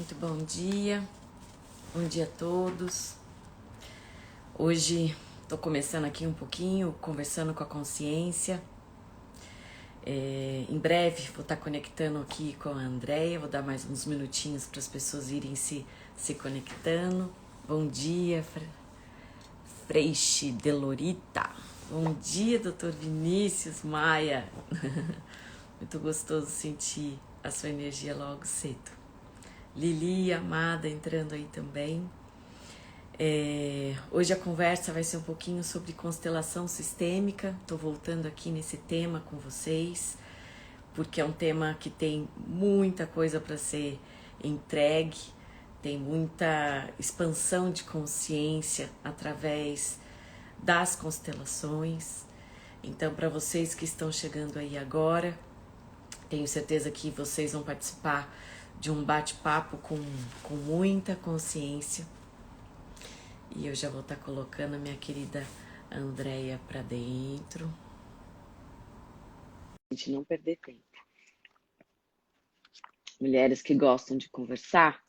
Muito bom dia a todos. Hoje estou começando aqui um pouquinho, conversando com a consciência. Em breve vou estar conectando aqui com a Andreia, vou dar mais uns minutinhos para as pessoas irem se conectando. Bom dia, Freixe Delorita. Bom dia, doutor Vinícius Maia. Muito gostoso sentir a sua energia logo cedo. Lili, amada, entrando aí também. Hoje a conversa vai ser um pouquinho sobre constelação sistêmica. Estou voltando aqui nesse tema com vocês, porque é um tema que tem muita coisa para ser entregue, tem muita expansão de consciência através das constelações. Então, para vocês que estão chegando aí agora, tenho certeza que vocês vão participar de um bate-papo com muita consciência. E eu já vou estar colocando a minha querida Andreia para dentro. A gente não perder tempo. Mulheres que gostam de conversar,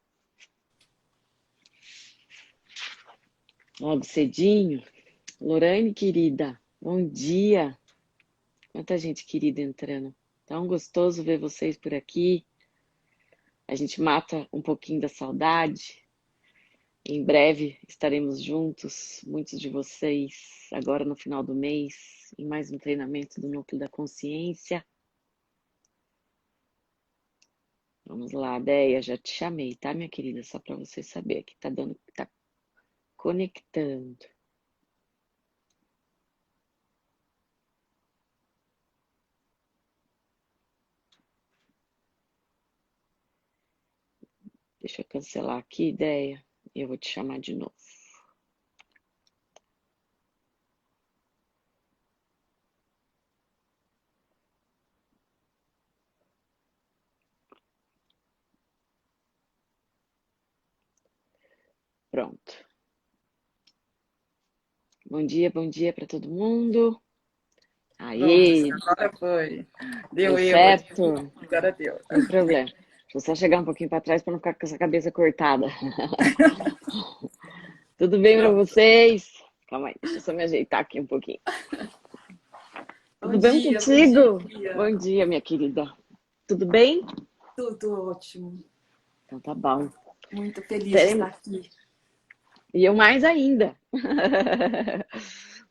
logo cedinho. Lorane, querida, bom dia. Quanta gente querida entrando. Tão gostoso ver vocês por aqui. A gente mata um pouquinho da saudade. Em breve estaremos juntos, muitos de vocês, agora no final do mês, em mais um treinamento do Núcleo da Consciência. Vamos lá, Deia, já te chamei, tá, minha querida? Só para você saber que tá conectando. Deixa eu cancelar aqui, Deia, e eu vou te chamar de novo. Pronto. Bom dia para todo mundo. Aí, Pronto, agora foi. Deu deu erro aqui. certo? Agora deu. Sem problema. Deixa eu só chegar um pouquinho para trás para não ficar com essa cabeça cortada. Tudo bem para Pronto. vocês? Calma aí, deixa eu só me ajeitar aqui um pouquinho. Bom Tudo bem dia, bom contigo? dia. Bom dia, minha querida. Tudo bem? Tudo ótimo. Então tá bom. Muito feliz de estar Teremos... aqui. E eu mais ainda.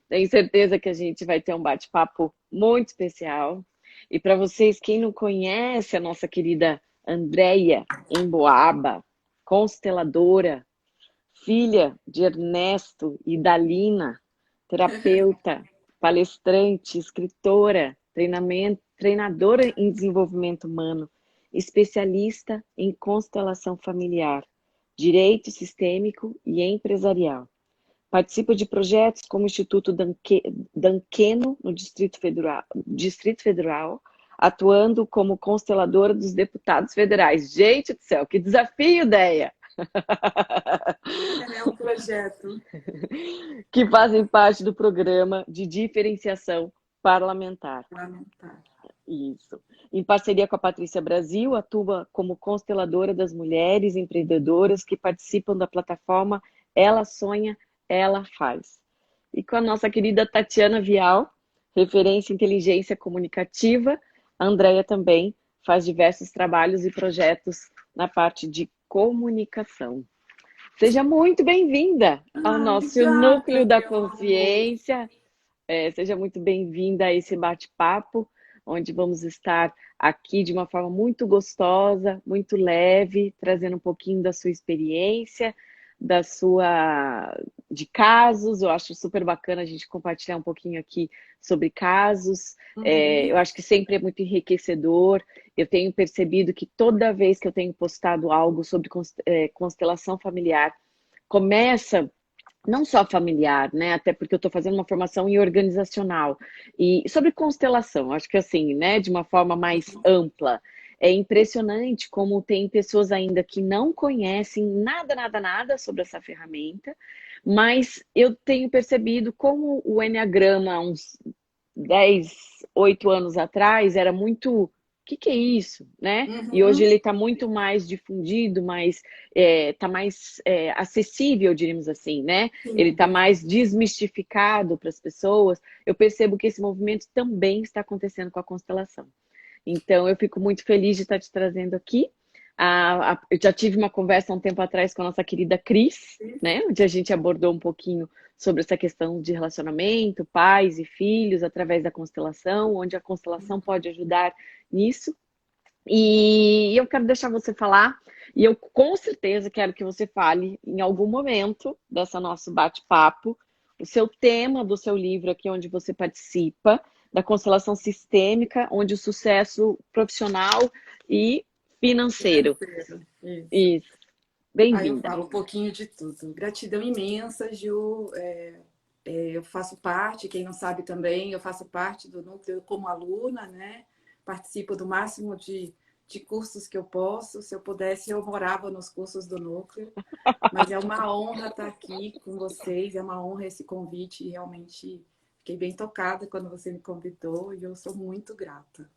Tenho certeza que a gente vai ter um bate-papo muito especial. E para vocês, quem não conhece a nossa querida Andreia Emboaba, consteladora, filha de Ernesto e Dalina, terapeuta, palestrante, escritora, treinadora em desenvolvimento humano, especialista em constelação familiar, direito sistêmico e empresarial. Participa de projetos como o Instituto Danqueno, no Distrito Federal, atuando como consteladora dos deputados federais. Gente do céu, que desafio, Deia! É um projeto. Que fazem parte do programa de diferenciação parlamentar. Isso. Em parceria com a Patrícia Brasil, atua como consteladora das mulheres empreendedoras que participam da plataforma Ela Sonha, Ela Faz. E com a nossa querida Tatiana Vial, referência em inteligência comunicativa, a Andreia também faz diversos trabalhos e projetos na parte de comunicação. Seja muito bem-vinda ao nosso Núcleo Obrigada, da meu amor. Consciência. Seja muito bem-vinda a esse bate-papo, onde vamos estar aqui de uma forma muito gostosa, muito leve, trazendo um pouquinho da sua experiência, de casos. Eu acho super bacana a gente compartilhar um pouquinho aqui sobre casos. Eu acho que sempre é muito enriquecedor. Eu tenho percebido que toda vez que eu tenho postado algo sobre constelação familiar, começa não só familiar, né? Até porque eu estou fazendo uma formação em organizacional e sobre constelação, acho que assim, né? De uma forma mais ampla. É impressionante como tem pessoas ainda que não conhecem nada sobre essa ferramenta, mas eu tenho percebido como o Enneagrama, há uns 10, 8 anos atrás, era muito que é isso, né? E hoje Uhum. ele está muito mais difundido, mais, tá mais acessível, diríamos assim, né? Ele Sim, está mais verdade. desmistificado para as pessoas. Eu percebo que esse movimento também está acontecendo com a constelação. Então, eu fico muito feliz de estar te trazendo aqui. Eu já tive uma conversa um tempo atrás com a nossa querida Cris, né? Onde a gente abordou um pouquinho sobre essa questão de relacionamento, pais e filhos, através da constelação, onde a constelação pode ajudar nisso. E eu quero deixar você falar, e eu com certeza quero que você fale em algum momento dessa nosso bate-papo, o seu tema do seu livro aqui, onde você participa, da constelação sistêmica, onde o sucesso profissional e financeiro. Financeiro. Isso. Isso. Aí eu Bem-vinda. falo um pouquinho de tudo. Gratidão imensa, Ju. Eu faço parte, quem não sabe também, eu faço parte do núcleo como aluna, né? Participo do máximo de cursos que eu posso. Se eu pudesse, eu morava nos cursos do núcleo. Mas é uma honra estar aqui com vocês, é uma honra esse convite. E realmente fiquei bem tocada quando você me convidou e eu sou muito grata.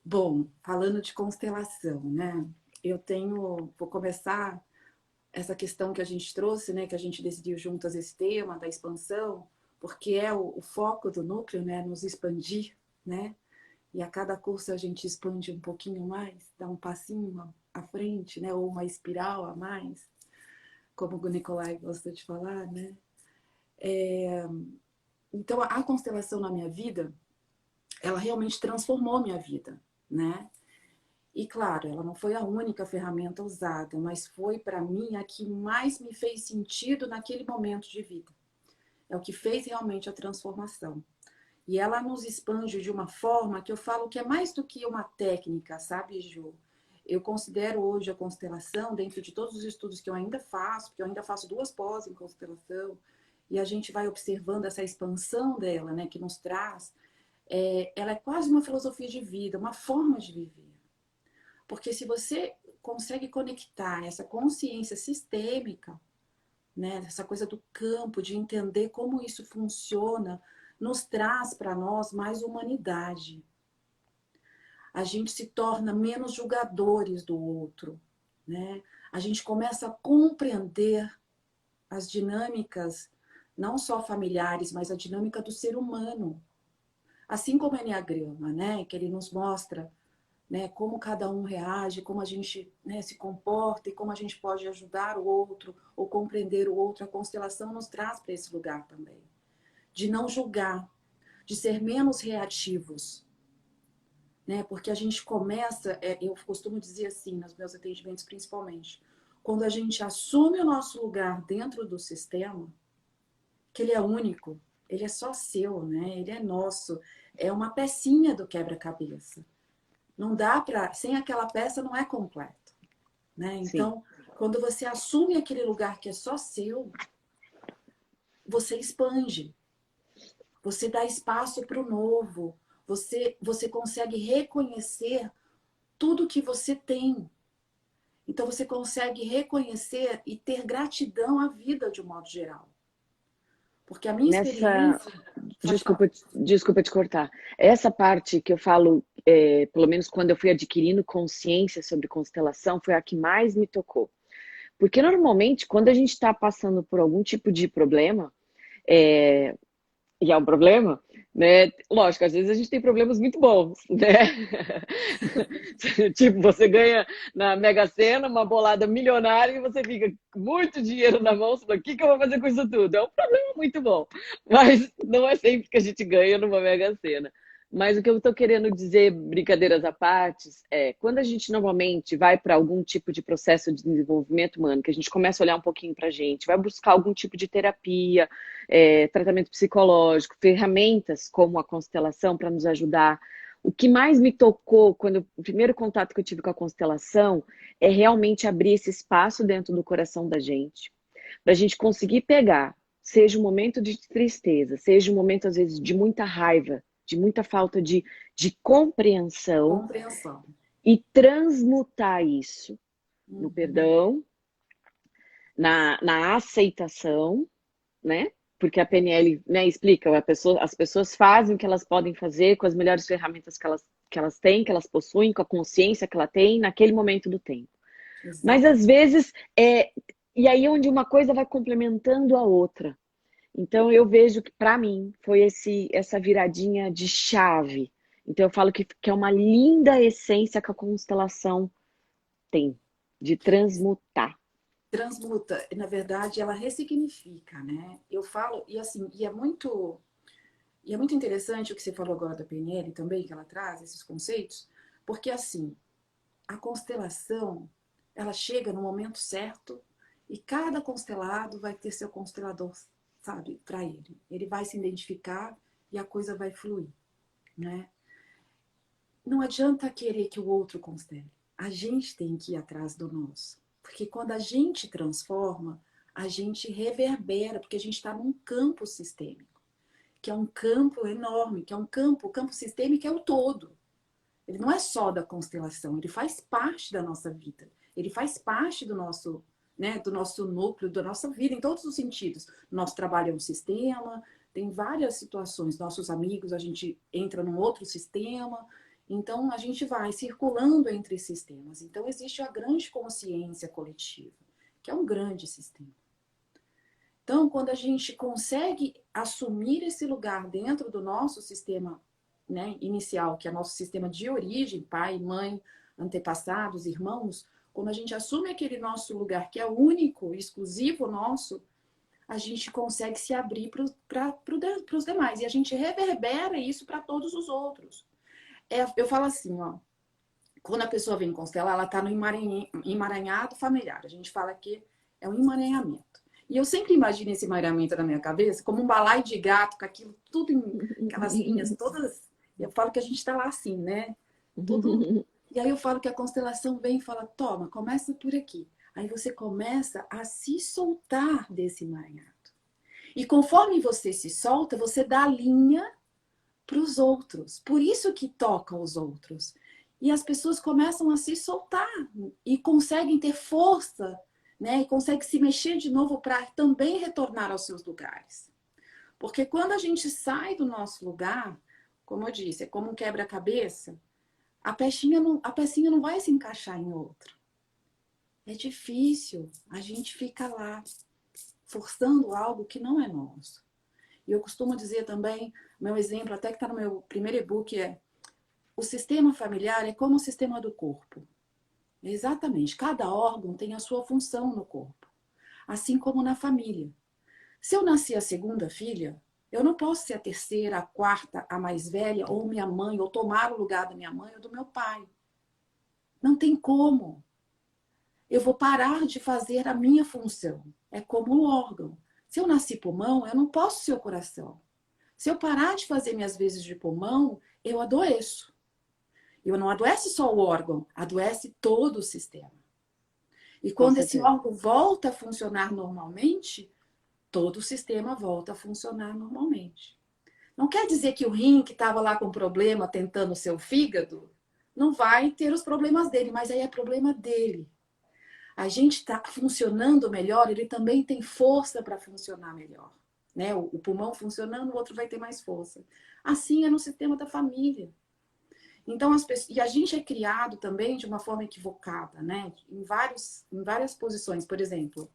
Bom, falando de constelação, né? Vou começar essa questão que a gente trouxe, né? Que a gente decidiu juntas esse tema da expansão, porque é o foco do núcleo, né? Nos expandir, né? E a cada curso a gente expande um pouquinho mais, dá um passinho à frente, né? Ou uma espiral a mais, como o Nicolai gosta de falar, né? Então, a constelação na minha vida, ela realmente transformou minha vida, né? E claro, ela não foi a única ferramenta usada, mas foi para mim a que mais me fez sentido naquele momento de vida. É o que fez realmente a transformação. E ela nos expande de uma forma que eu falo que é mais do que uma técnica, sabe, Ju? Eu considero hoje a constelação, dentro de todos os estudos que eu ainda faço, porque eu ainda faço 2 pós em constelação, e a gente vai observando essa expansão dela, né, que nos traz, ela é quase uma filosofia de vida, uma forma de viver. Porque se você consegue conectar essa consciência sistêmica, né, essa coisa do campo, de entender como isso funciona, nos traz para nós mais humanidade. A gente se torna menos julgadores do outro, né? A gente começa a compreender as dinâmicas, não só familiares, mas a dinâmica do ser humano. Assim como o Enneagrama, né, que ele nos mostra, né, como cada um reage, como a gente, né, se comporta e como a gente pode ajudar o outro ou compreender o outro. A constelação nos traz para esse lugar também, de não julgar, de ser menos reativos, né? Porque a gente começa, eu costumo dizer assim nos meus atendimentos principalmente, quando a gente assume o nosso lugar dentro do sistema, que ele é único, ele é só seu, né? Ele é nosso, é uma pecinha do quebra-cabeça. Não dá para, sem aquela peça não é completo, né? Sim. Então, quando você assume aquele lugar que é só seu, você expande, você dá espaço para o novo, você consegue reconhecer tudo que você tem. Então, você consegue reconhecer e ter gratidão à vida de um modo geral. Porque a minha Nessa. experiência. Pode falar. Desculpa te cortar. Essa parte que eu falo, pelo menos quando eu fui adquirindo consciência sobre constelação, foi a que mais me tocou. Porque normalmente, quando a gente está passando por algum tipo de problema, é, e é um problema, né? Lógico, às vezes a gente tem problemas muito bons, né? Tipo, você ganha na Mega Sena uma bolada milionária e você fica com muito dinheiro na mão, você fala, o que que eu vou fazer com isso tudo? É um problema muito bom, mas não é sempre que a gente ganha numa Mega Sena. Mas o que eu estou querendo dizer, brincadeiras à parte, é quando a gente normalmente vai para algum tipo de processo de desenvolvimento humano, que a gente começa a olhar um pouquinho para a gente, vai buscar algum tipo de terapia, tratamento psicológico, ferramentas como a constelação para nos ajudar. O que mais me tocou quando o primeiro contato que eu tive com a constelação é realmente abrir esse espaço dentro do coração da gente, para a gente conseguir pegar, seja um momento de tristeza, seja um momento às vezes de muita raiva, de muita falta de compreensão Compreensão. e transmutar isso no Uhum. perdão, na aceitação, né? porque a PNL, né, explica, as pessoas fazem o que elas podem fazer com as melhores ferramentas que elas têm, que elas possuem, com a consciência que ela tem naquele momento do tempo. Mas às Exatamente. vezes, e aí onde uma coisa vai complementando a outra. Então eu vejo que para mim foi essa viradinha de chave. Então eu falo que é uma linda essência que a constelação tem, de transmutar. Transmuta, na verdade, ela ressignifica, né? Eu falo, e assim, e é muito interessante o que você falou agora da PNL também, que ela traz esses conceitos, porque assim, a constelação, ela chega no momento certo e cada constelado vai ter seu constelador, sabe, para ele. Ele vai se identificar e a coisa vai fluir, né? Não adianta querer que o outro constele. A gente tem que ir atrás do nosso. Porque quando a gente transforma, a gente reverbera, porque a gente está num campo sistêmico, que é um campo enorme, que é um campo, o campo sistêmico é o todo. Ele não é só da constelação, ele faz parte da nossa vida. Ele faz parte do nosso, né, do nosso núcleo, da nossa vida, em todos os sentidos. Nosso trabalho é um sistema, tem várias situações. Nossos amigos, a gente entra num outro sistema. Então, a gente vai circulando entre sistemas. Então, existe a grande consciência coletiva, que é um grande sistema. Então, quando a gente consegue assumir esse lugar dentro do nosso sistema, né, inicial, que é nosso sistema de origem, pai, mãe, antepassados, irmãos, quando a gente assume aquele nosso lugar que é único, exclusivo nosso, a gente consegue se abrir para os demais. E a gente reverbera isso para todos os outros. Eu falo assim, ó, quando a pessoa vem constelar, ela está no emaranhado familiar. A gente fala que é um emaranhamento. E eu sempre imagino esse emaranhamento na minha cabeça como um balaio de gato, com aquilo tudo em aquelas linhas todas. Eu falo que a gente está lá assim, né? Tudo. E aí eu falo que a constelação vem e fala: toma, começa por aqui. Aí você começa a se soltar desse emaranhado. E conforme você se solta, você dá a linha para os outros. Por isso que toca os outros. E as pessoas começam a se soltar e conseguem ter força, né? E conseguem se mexer de novo para também retornar aos seus lugares. Porque quando a gente sai do nosso lugar, como eu disse, é como um quebra-cabeça, a pecinha não vai se encaixar em outro. É difícil. A gente fica lá, forçando algo que não é nosso. E eu costumo dizer também, meu exemplo, até que está no meu primeiro e-book, é: o sistema familiar é como o sistema do corpo. Exatamente, cada órgão tem a sua função no corpo, assim como na família. Se eu nasci a segunda filha, eu não posso ser a terceira, a quarta, a mais velha, ou minha mãe, ou tomar o lugar da minha mãe ou do meu pai. Não tem como. Eu vou parar de fazer a minha função. É como um órgão. Se eu nasci pulmão, eu não posso ser o coração. Se eu parar de fazer minhas vezes de pulmão, eu adoeço. Eu não adoece só o órgão, adoece todo o sistema. E Com quando esse certeza. órgão volta a funcionar normalmente, todo o sistema volta a funcionar normalmente. Não quer dizer que o rim que estava lá com problema tentando o seu fígado não vai ter os problemas dele, mas aí é problema dele. A gente está funcionando melhor, ele também tem força para funcionar melhor. Né? O pulmão funcionando, o outro vai ter mais força. Assim é no sistema da família. Então, e a gente é criado também de uma forma equivocada, né? Em várias posições. Por exemplo,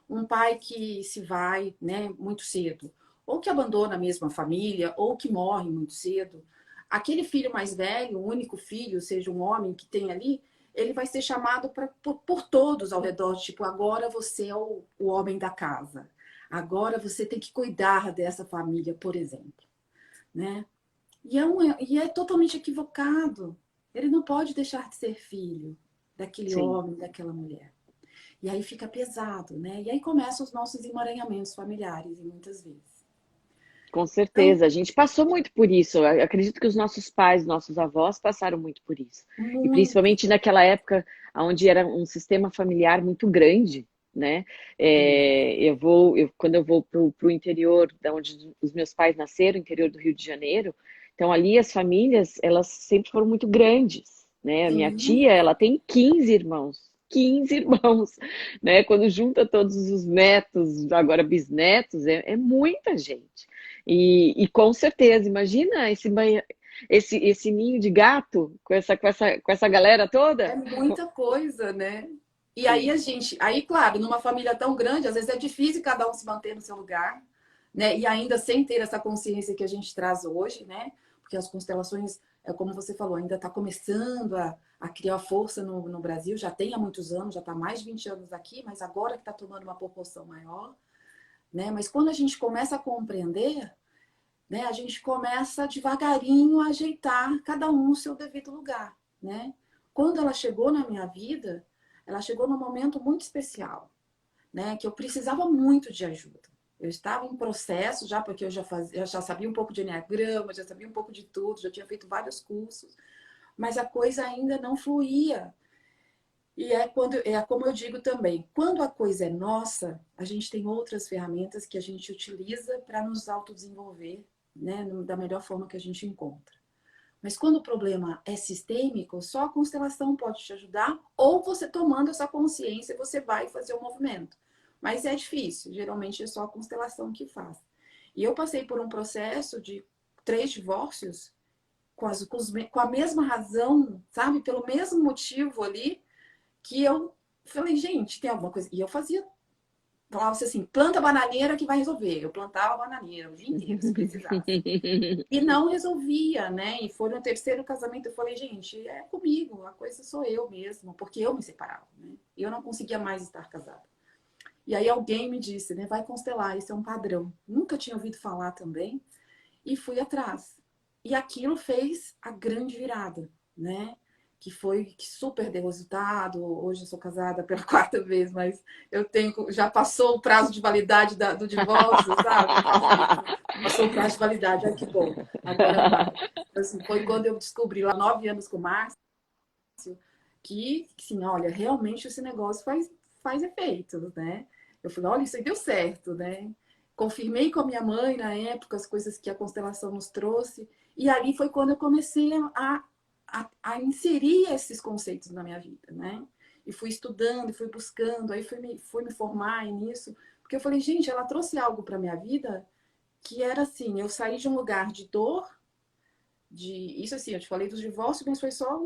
um pai que se vai, né, muito cedo, ou que abandona a mesma família, ou que morre muito cedo. Aquele filho mais velho, o único filho, seja um homem que tem ali, ele vai ser chamado por todos ao redor, tipo, agora você é o homem da casa. Agora você tem que cuidar dessa família, por exemplo, né? E é totalmente equivocado. Ele não pode deixar de ser filho daquele Sim. homem, daquela mulher. E aí fica pesado, né? E aí começam os nossos emaranhamentos familiares, muitas vezes. Com Então, certeza, a gente passou muito por isso. Eu acredito que os nossos pais, nossos avós passaram muito por isso. E muito. principalmente naquela época onde era um sistema familiar muito grande, né? Quando eu vou para o interior, da onde os meus pais nasceram, interior do Rio de Janeiro, então ali as famílias, elas sempre foram muito grandes, né? A minha Sim, tia, ela tem 15 irmãos. 15 irmãos, né? Quando junta todos os netos, agora bisnetos, é muita gente. E com certeza, imagina esse ninho de gato com essa galera É toda? muita coisa, né? E aí Sim. aí, claro, numa família tão grande, às vezes é difícil cada um se manter no seu lugar, né? E ainda sem ter essa consciência que a gente traz hoje, né? Porque as constelações, é como você falou, ainda está começando a criar força no Brasil, já tem há muitos anos, já está há mais de 20 anos aqui, mas agora que está tomando uma proporção maior, né? Mas quando a gente começa a compreender, né? A gente começa devagarinho a ajeitar cada um no seu devido lugar, né? Quando ela chegou na minha vida, ela chegou num momento muito especial, né? Que eu precisava muito de ajuda. Eu estava em processo já, porque eu já sabia um pouco de enneagrama, já sabia um pouco de tudo, já tinha feito vários cursos, mas a coisa ainda não fluía. E é como eu digo também, quando a coisa é nossa, a gente tem outras ferramentas que a gente utiliza para nos autodesenvolver, né, da melhor forma que a gente encontra. Mas quando o problema é sistêmico, só a constelação pode te ajudar, ou você tomando essa consciência, você vai fazer o movimento. Mas é difícil, geralmente é só a constelação que faz. E eu passei por um processo de 3 divórcios com a mesma razão, sabe? Pelo mesmo motivo ali, que eu falei, gente, tem alguma coisa. E eu falava assim, planta bananeira que vai resolver. Eu plantava bananeira o dia inteiro, se precisasse. E não resolvia, né? E foi no terceiro casamento, eu falei, gente, é comigo, a coisa sou eu mesmo, porque eu me separava, né? E eu não conseguia mais estar casada. E aí alguém me disse, né? Vai constelar, isso é um padrão. Nunca tinha ouvido falar também. E fui atrás. E aquilo fez a grande virada, né? Que foi que super deu resultado. Hoje eu sou casada pela quarta vez, mas eu tenho já passou o prazo de validade do divórcio, sabe? Passou o prazo de validade, ai que bom. Agora vai. Assim, foi quando eu descobri lá 9 anos com o Márcio que, assim, olha, realmente esse negócio faz efeito, né? Eu falei, olha, isso aí deu certo, né? Confirmei com a minha mãe na época as coisas que a constelação nos trouxe, e ali foi quando eu comecei a inserir esses conceitos na minha vida, né? E fui estudando, e fui buscando, aí fui me formar nisso, porque eu falei, gente, ela trouxe algo para minha vida que era assim, eu saí de um lugar de dor, isso assim, eu te falei dos divórcios, mas foi só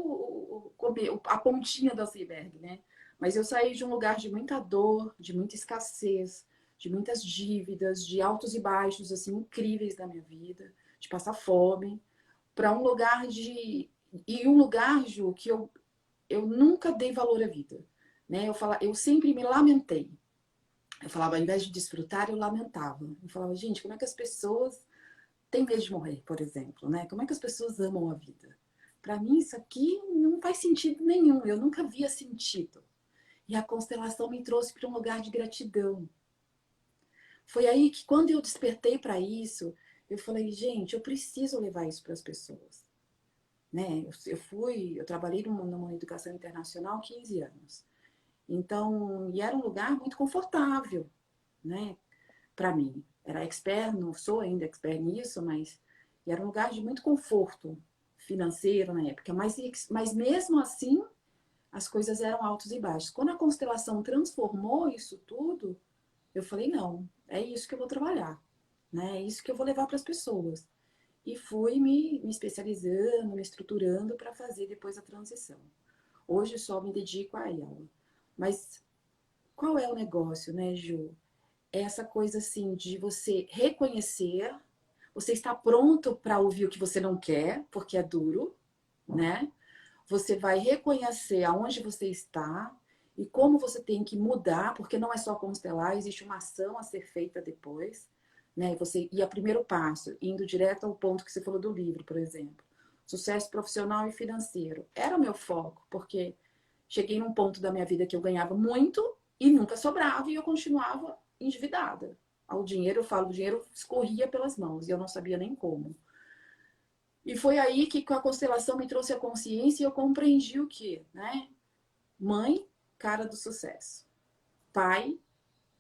a pontinha do iceberg, né? Mas eu saí de um lugar de muita dor, de muita escassez, de muitas dívidas, de altos e baixos assim incríveis da minha vida, de passar fome, para um lugar Ju, que eu nunca dei valor à vida, né? Eu sempre me lamentei. Eu falava, ao invés de desfrutar, eu lamentava. Eu falava, gente, como é que as pessoas tem medo de morrer, por exemplo, né? Como é que as pessoas amam a vida? Para mim, isso aqui não faz sentido nenhum. Eu nunca via sentido. E a constelação me trouxe para um lugar de gratidão. Foi aí que, quando eu despertei para isso, eu falei, gente, eu preciso levar isso para as pessoas. Né? Eu trabalhei numa educação internacional 15 anos. Então, e era um lugar muito confortável, né? Para mim. Era expert, não sou ainda expert nisso, mas era um lugar de muito conforto financeiro na época. Mas mesmo assim, as coisas eram altos e baixos. Quando a constelação transformou isso tudo, eu falei, não, é isso que eu vou trabalhar. Né? É isso que eu vou levar para as pessoas. E fui me especializando, me estruturando para fazer depois a transição. Hoje só me dedico a ela. Mas qual é o negócio, né, Ju? Essa coisa assim de você reconhecer, você está pronto para ouvir o que você não quer, porque é duro, né? Você vai reconhecer aonde você está e como você tem que mudar, porque não é só constelar, existe uma ação a ser feita depois, né? E o primeiro passo, indo direto ao ponto que você falou do livro, por exemplo. Sucesso profissional e financeiro. Era o meu foco, porque cheguei num ponto da minha vida que eu ganhava muito e nunca sobrava e eu continuava endividada. O dinheiro, eu falo, o dinheiro escorria pelas mãos e eu não sabia nem como. E foi aí que a constelação me trouxe a consciência e eu compreendi o que, né? Mãe, cara do sucesso. Pai,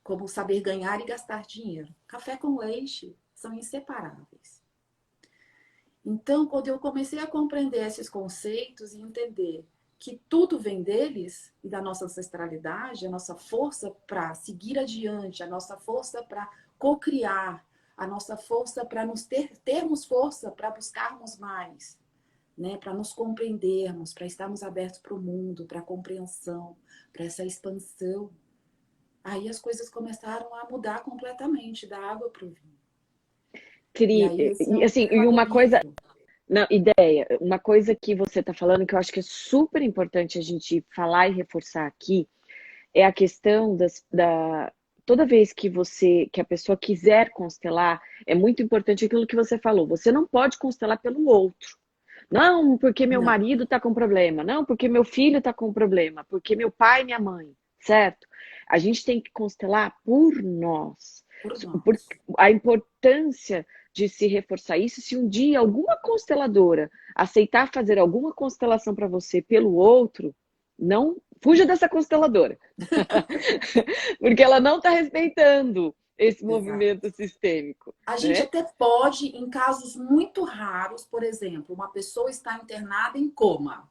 como saber ganhar e gastar dinheiro. Café com leite são inseparáveis. Então, quando eu comecei a compreender esses conceitos e entender que tudo vem deles e da nossa ancestralidade, a nossa força para seguir adiante, a nossa força para co-criar, a nossa força para termos força para buscarmos mais, né? Para nos compreendermos, para estarmos abertos para o mundo, para a compreensão, para essa expansão. Aí as coisas começaram a mudar completamente, da água para o vinho. E aí esse é E um assim, e uma coisa, livro. não, ideia, uma coisa que você está falando que eu acho que é super importante a gente falar e reforçar aqui é a questão toda vez que que a pessoa quiser constelar, é muito importante aquilo que você falou. Você não pode constelar pelo outro. Não, porque meu Não, marido está com problema. Não, porque meu filho está com problema. Porque meu pai e minha mãe, certo? A gente tem que constelar por nós. por Por nós. a importância de se reforçar isso, se um dia alguma consteladora aceitar fazer alguma constelação para você pelo outro, não fuja dessa consteladora. Porque ela não está respeitando esse Exato. movimento sistêmico, A gente né? até pode, em casos muito raros, por exemplo, uma pessoa está internada em coma.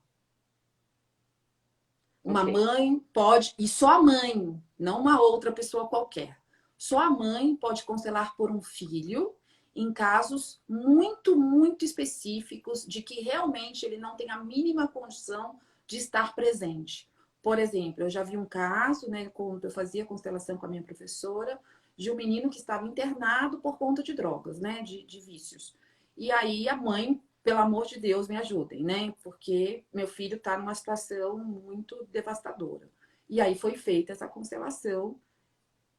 Uma Ok. mãe pode, e só a mãe, não uma outra pessoa qualquer. Só a mãe pode constelar por um filho em casos muito, muito específicos de que realmente ele não tem a mínima condição de estar presente. Por exemplo, eu já vi um caso, né, quando eu fazia constelação com a minha professora, de um menino que estava internado por conta de drogas, né, de vícios. E aí a mãe, pelo amor de Deus, me ajudem, né? Porque meu filho está numa situação muito devastadora. E aí foi feita essa constelação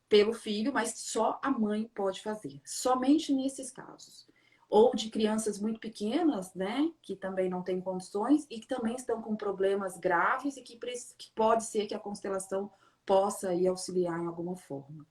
pelo filho, mas só a mãe pode fazer. Somente nesses casos. Ou de crianças muito pequenas, né? Que também não têm condições e que também estão com problemas graves e que pode ser que a constelação possa ir auxiliar em alguma forma.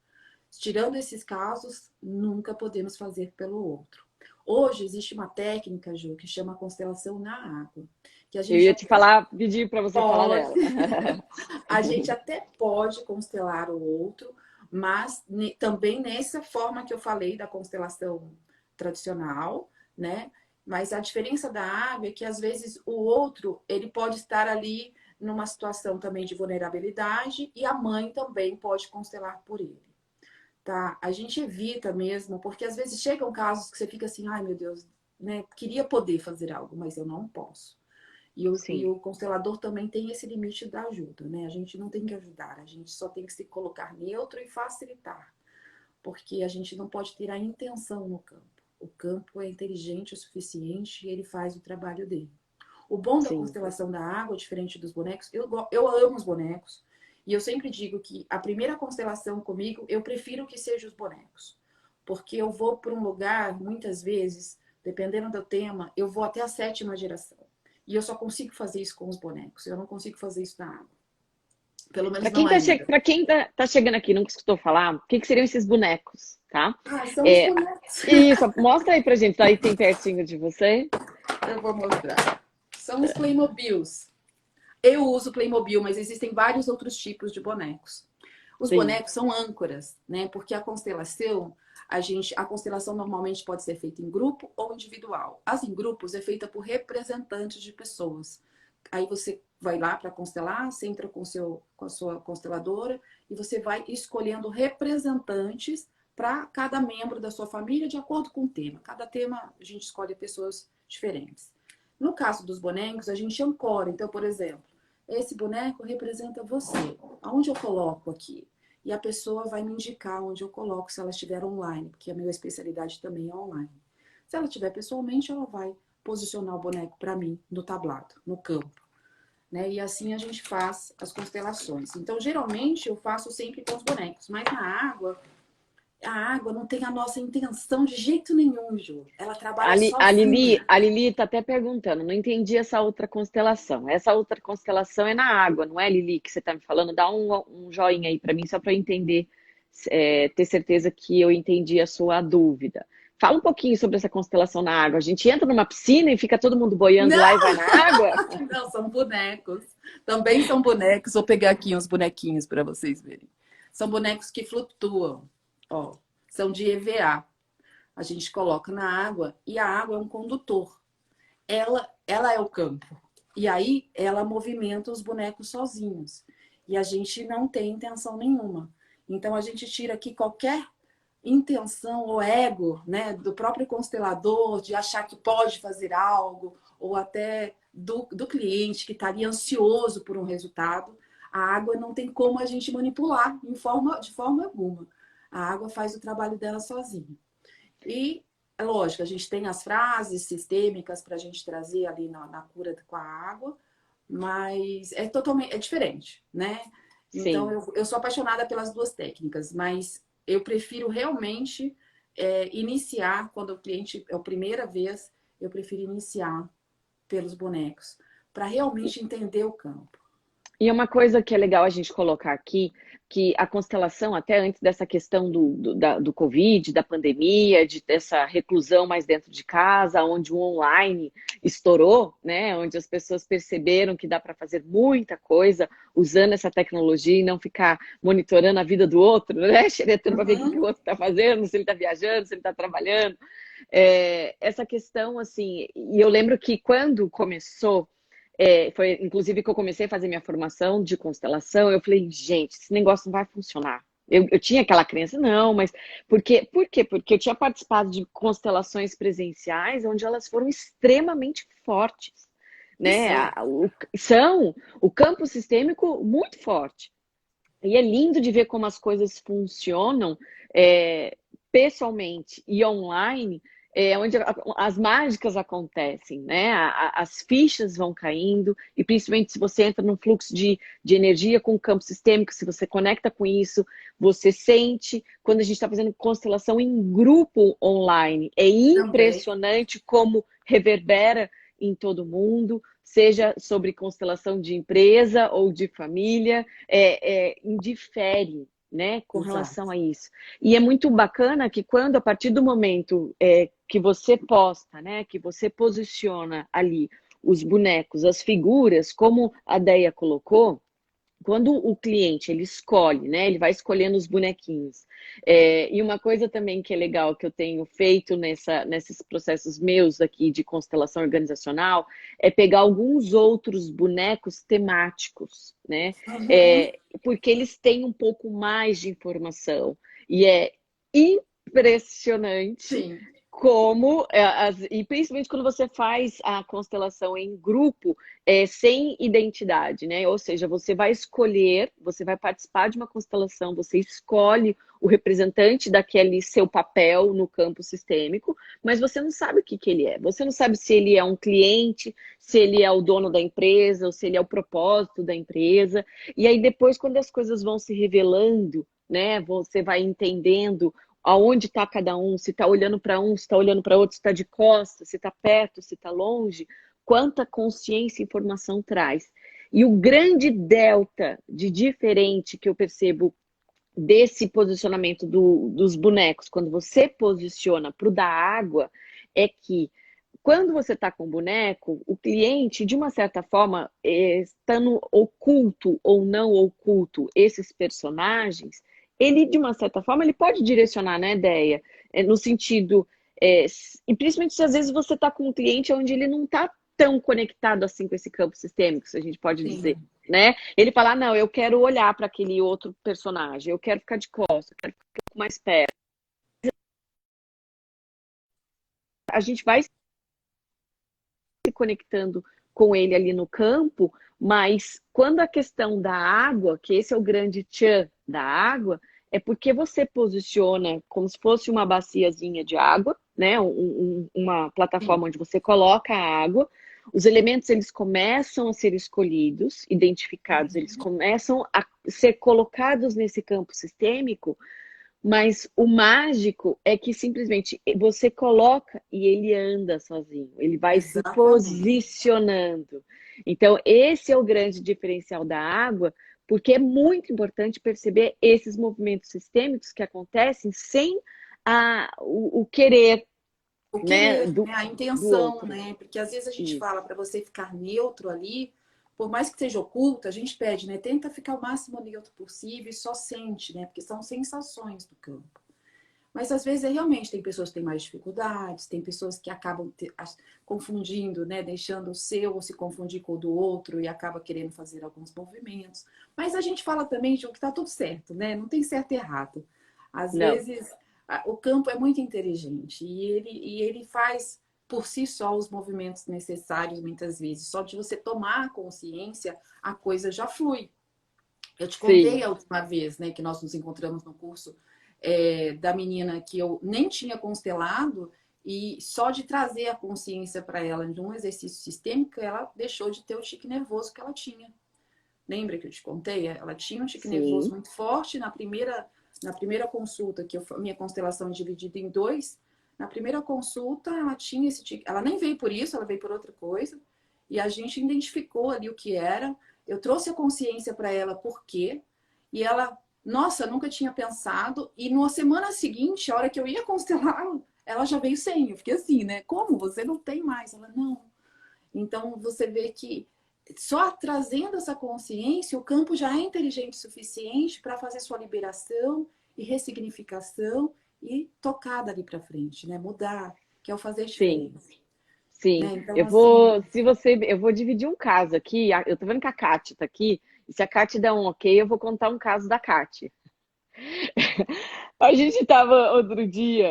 Tirando esses casos, nunca podemos fazer pelo outro. Hoje existe uma técnica, Ju, que chama constelação na água, que a Eu gente ia te até falar, pedir para você falar pode, dela. a gente até pode constelar o outro, mas também nessa forma que eu falei da constelação tradicional, né? Mas a diferença da água é que às vezes o outro, ele pode estar ali numa situação também de vulnerabilidade e a mãe também pode constelar por ele. Tá? A gente evita mesmo, porque às vezes chegam casos que você fica assim, ai meu Deus, né? Queria poder fazer algo, mas eu não posso. E Sim, o constelador também tem esse limite da ajuda, né? A gente não tem que ajudar, a gente só tem que se colocar neutro e facilitar, porque a gente não pode ter a intenção no campo. O campo é inteligente o suficiente e ele faz o trabalho dele. O bom da sim. constelação da água, diferente dos bonecos, eu amo os bonecos. E eu sempre digo que a primeira constelação comigo, eu prefiro que seja os bonecos. Porque eu vou para um lugar, muitas vezes, dependendo do tema, eu vou até a sétima geração. E eu só consigo fazer isso com os bonecos. Eu não consigo fazer isso na água. Pelo menos não ainda. Para quem tá chegando aqui e nunca escutou falar, o que seriam esses bonecos, tá? Ah, são os É, bonecos. isso, mostra aí pra gente, tá aí tem pertinho de você. Eu vou mostrar. São os Playmobils. Eu uso Playmobil, mas existem vários outros tipos de bonecos. Os Sim, bonecos são âncoras, né? Porque a constelação normalmente pode ser feita em grupo ou individual. As em grupos é feita por representantes de pessoas. Aí você vai lá para constelar, você entra com a sua consteladora e você vai escolhendo representantes para cada membro da sua família de acordo com o tema. Cada tema a gente escolhe pessoas diferentes. No caso dos bonecos, a gente ancora. Então, por exemplo, esse boneco representa você. Aonde eu coloco aqui? E a pessoa vai me indicar onde eu coloco se ela estiver online, porque a minha especialidade também é online. Se ela estiver pessoalmente, ela vai posicionar o boneco para mim no tablado, no campo. Né? E assim a gente faz as constelações. Então, geralmente, eu faço sempre com os bonecos, mas a água não tem a nossa intenção de jeito nenhum, Ju. Ela trabalha sozinha. A Lili tá até perguntando, não entendi essa outra constelação. Essa outra constelação é na água, não é, Lili, que você tá me falando? Dá um joinha aí pra mim, só pra eu entender, ter certeza que eu entendi a sua dúvida. Fala um pouquinho sobre essa constelação na água. A gente entra numa piscina e fica todo mundo boiando lá e Não, vai na água? não, são bonecos. Também são bonecos. Vou pegar aqui uns bonequinhos para vocês verem. São bonecos que flutuam. Ó, são de EVA. A gente coloca na água e a água é um condutor. Ela é o campo. E aí ela movimenta os bonecos sozinhos. E a gente não tem intenção nenhuma. Então a gente tira aqui qualquer intenção ou ego, né, do próprio constelador de achar que pode fazer algo, ou até do cliente que estaria ansioso por um resultado. A água não tem como a gente manipular de forma alguma. A água faz o trabalho dela sozinha. E, é lógico, a gente tem as frases sistêmicas para a gente trazer ali na cura com a água, mas é totalmente diferente, né? Então, Sim. eu sou apaixonada pelas duas técnicas, mas eu prefiro realmente iniciar, quando o cliente é a primeira vez, eu prefiro iniciar pelos bonecos, para realmente entender o campo. E é uma coisa que é legal a gente colocar aqui, que a constelação, até antes dessa questão do Covid, da pandemia, dessa reclusão mais dentro de casa, onde o online estourou, né? Onde as pessoas perceberam que dá para fazer muita coisa usando essa tecnologia e não ficar monitorando a vida do outro, né? Xeretando para ver o que o outro está fazendo, se ele está viajando, se ele está trabalhando. Essa questão, assim, e eu lembro que quando começou, foi inclusive que eu comecei a fazer minha formação de constelação, eu falei, gente, esse negócio não vai funcionar. Eu tinha aquela crença, não, mas por quê? Por quê? Porque eu tinha participado de constelações presenciais onde elas foram extremamente fortes, E né? são. São o campo sistêmico muito forte. E é lindo de ver como as coisas funcionam pessoalmente e online, onde as mágicas acontecem, né? As fichas vão caindo, e principalmente se você entra num fluxo de energia com o campo sistêmico, se você conecta com isso, você sente. Quando a gente está fazendo constelação em grupo online, é Também. impressionante como reverbera em todo mundo, seja sobre constelação de empresa ou de família, indifere, né, com relação Exato. a isso. E é muito bacana que quando, a partir do momento que você posta, né, que você posiciona ali os bonecos, as figuras, como a Deia colocou, quando o cliente ele escolhe, né, ele vai escolhendo os bonequinhos. E uma coisa também que é legal que eu tenho feito nesses processos meus aqui de constelação organizacional é pegar alguns outros bonecos temáticos, né? Uhum. Porque eles têm um pouco mais de informação e é impressionante Sim. como, e principalmente quando você faz a constelação em grupo, sem identidade, né? Ou seja, você vai escolher, você vai participar de uma constelação, você escolhe o representante daquele seu papel no campo sistêmico, mas você não sabe o que que ele é. Você não sabe se ele é um cliente, se ele é o dono da empresa, ou se ele é o propósito da empresa. E aí depois, quando as coisas vão se revelando, né? Você vai entendendo aonde está cada um, se está olhando para um, se está olhando para outro, se está de costas, se está perto, se está longe, quanta consciência e informação traz. E o grande delta de diferente que eu percebo desse posicionamento dos bonecos, quando você posiciona para o da água, é que quando você está com o boneco, o cliente, de uma certa forma, estando oculto ou não oculto esses personagens, ele, de uma certa forma, ele pode direcionar, né, ideia? No sentido, e principalmente se às vezes você está com um cliente onde ele não está tão conectado assim com esse campo sistêmico, se a gente pode dizer, Sim. né? Ele fala, não, eu quero olhar para aquele outro personagem, eu quero ficar de costas, eu quero ficar um pouco mais perto. A gente vai se conectando com ele ali no campo, mas quando a questão da água, que esse é o grande tchan da água, é porque você posiciona como se fosse uma baciazinha de água, né? Uma Sim. plataforma onde você coloca a água, os elementos eles começam a ser escolhidos, identificados, eles começam a ser colocados nesse campo sistêmico, mas o mágico é que simplesmente você coloca e ele anda sozinho, ele vai se Exatamente. posicionando. Então, esse é o grande diferencial da água, porque é muito importante perceber esses movimentos sistêmicos que acontecem sem o querer, O né, querer, né? A do intenção, outro. né? Porque às vezes a gente Isso. fala para você ficar neutro ali, por mais que seja oculto, a gente pede, né? Tenta ficar o máximo neutro possível e só sente, né? Porque são sensações do campo. Mas às vezes realmente tem pessoas que têm mais dificuldades, tem pessoas que acabam confundindo, né? Deixando o seu se confundir com o do outro e acaba querendo fazer alguns movimentos. Mas a gente fala também de que está tudo certo, né? Não tem certo e errado. Às Não, vezes o campo é muito inteligente e ele faz por si só os movimentos necessários muitas vezes. Só de você tomar consciência, a coisa já flui. Eu te contei sim, a última vez, né, que nós nos encontramos no curso da menina que eu nem tinha constelado e só de trazer a consciência para ela de um exercício sistêmico, ela deixou de ter o tique nervoso que ela tinha. Lembra que eu te contei? Ela tinha um tique nervoso sim, muito forte na primeira consulta, que minha constelação é dividida em dois. Na primeira consulta, ela tinha esse tique. Ela nem veio por isso, ela veio por outra coisa. E a gente identificou ali o que era. Eu trouxe a consciência para ela por quê. E ela, nossa, nunca tinha pensado. E na semana seguinte, a hora que eu ia constelar, ela já veio sem. Eu fiquei assim, né? Como? Você não tem mais? Ela, não. Então, você vê que só trazendo essa consciência, o campo já é inteligente o suficiente para fazer sua liberação e ressignificação e tocar dali para frente, né? Mudar, que é o fazer sim. diferença. Sim, Né? Então, eu assim, vou, se você, eu vou dividir um caso aqui. Eu tô vendo que a Kati tá aqui, e se a Kati der um ok, eu vou contar um caso da Kati. A gente tava outro dia,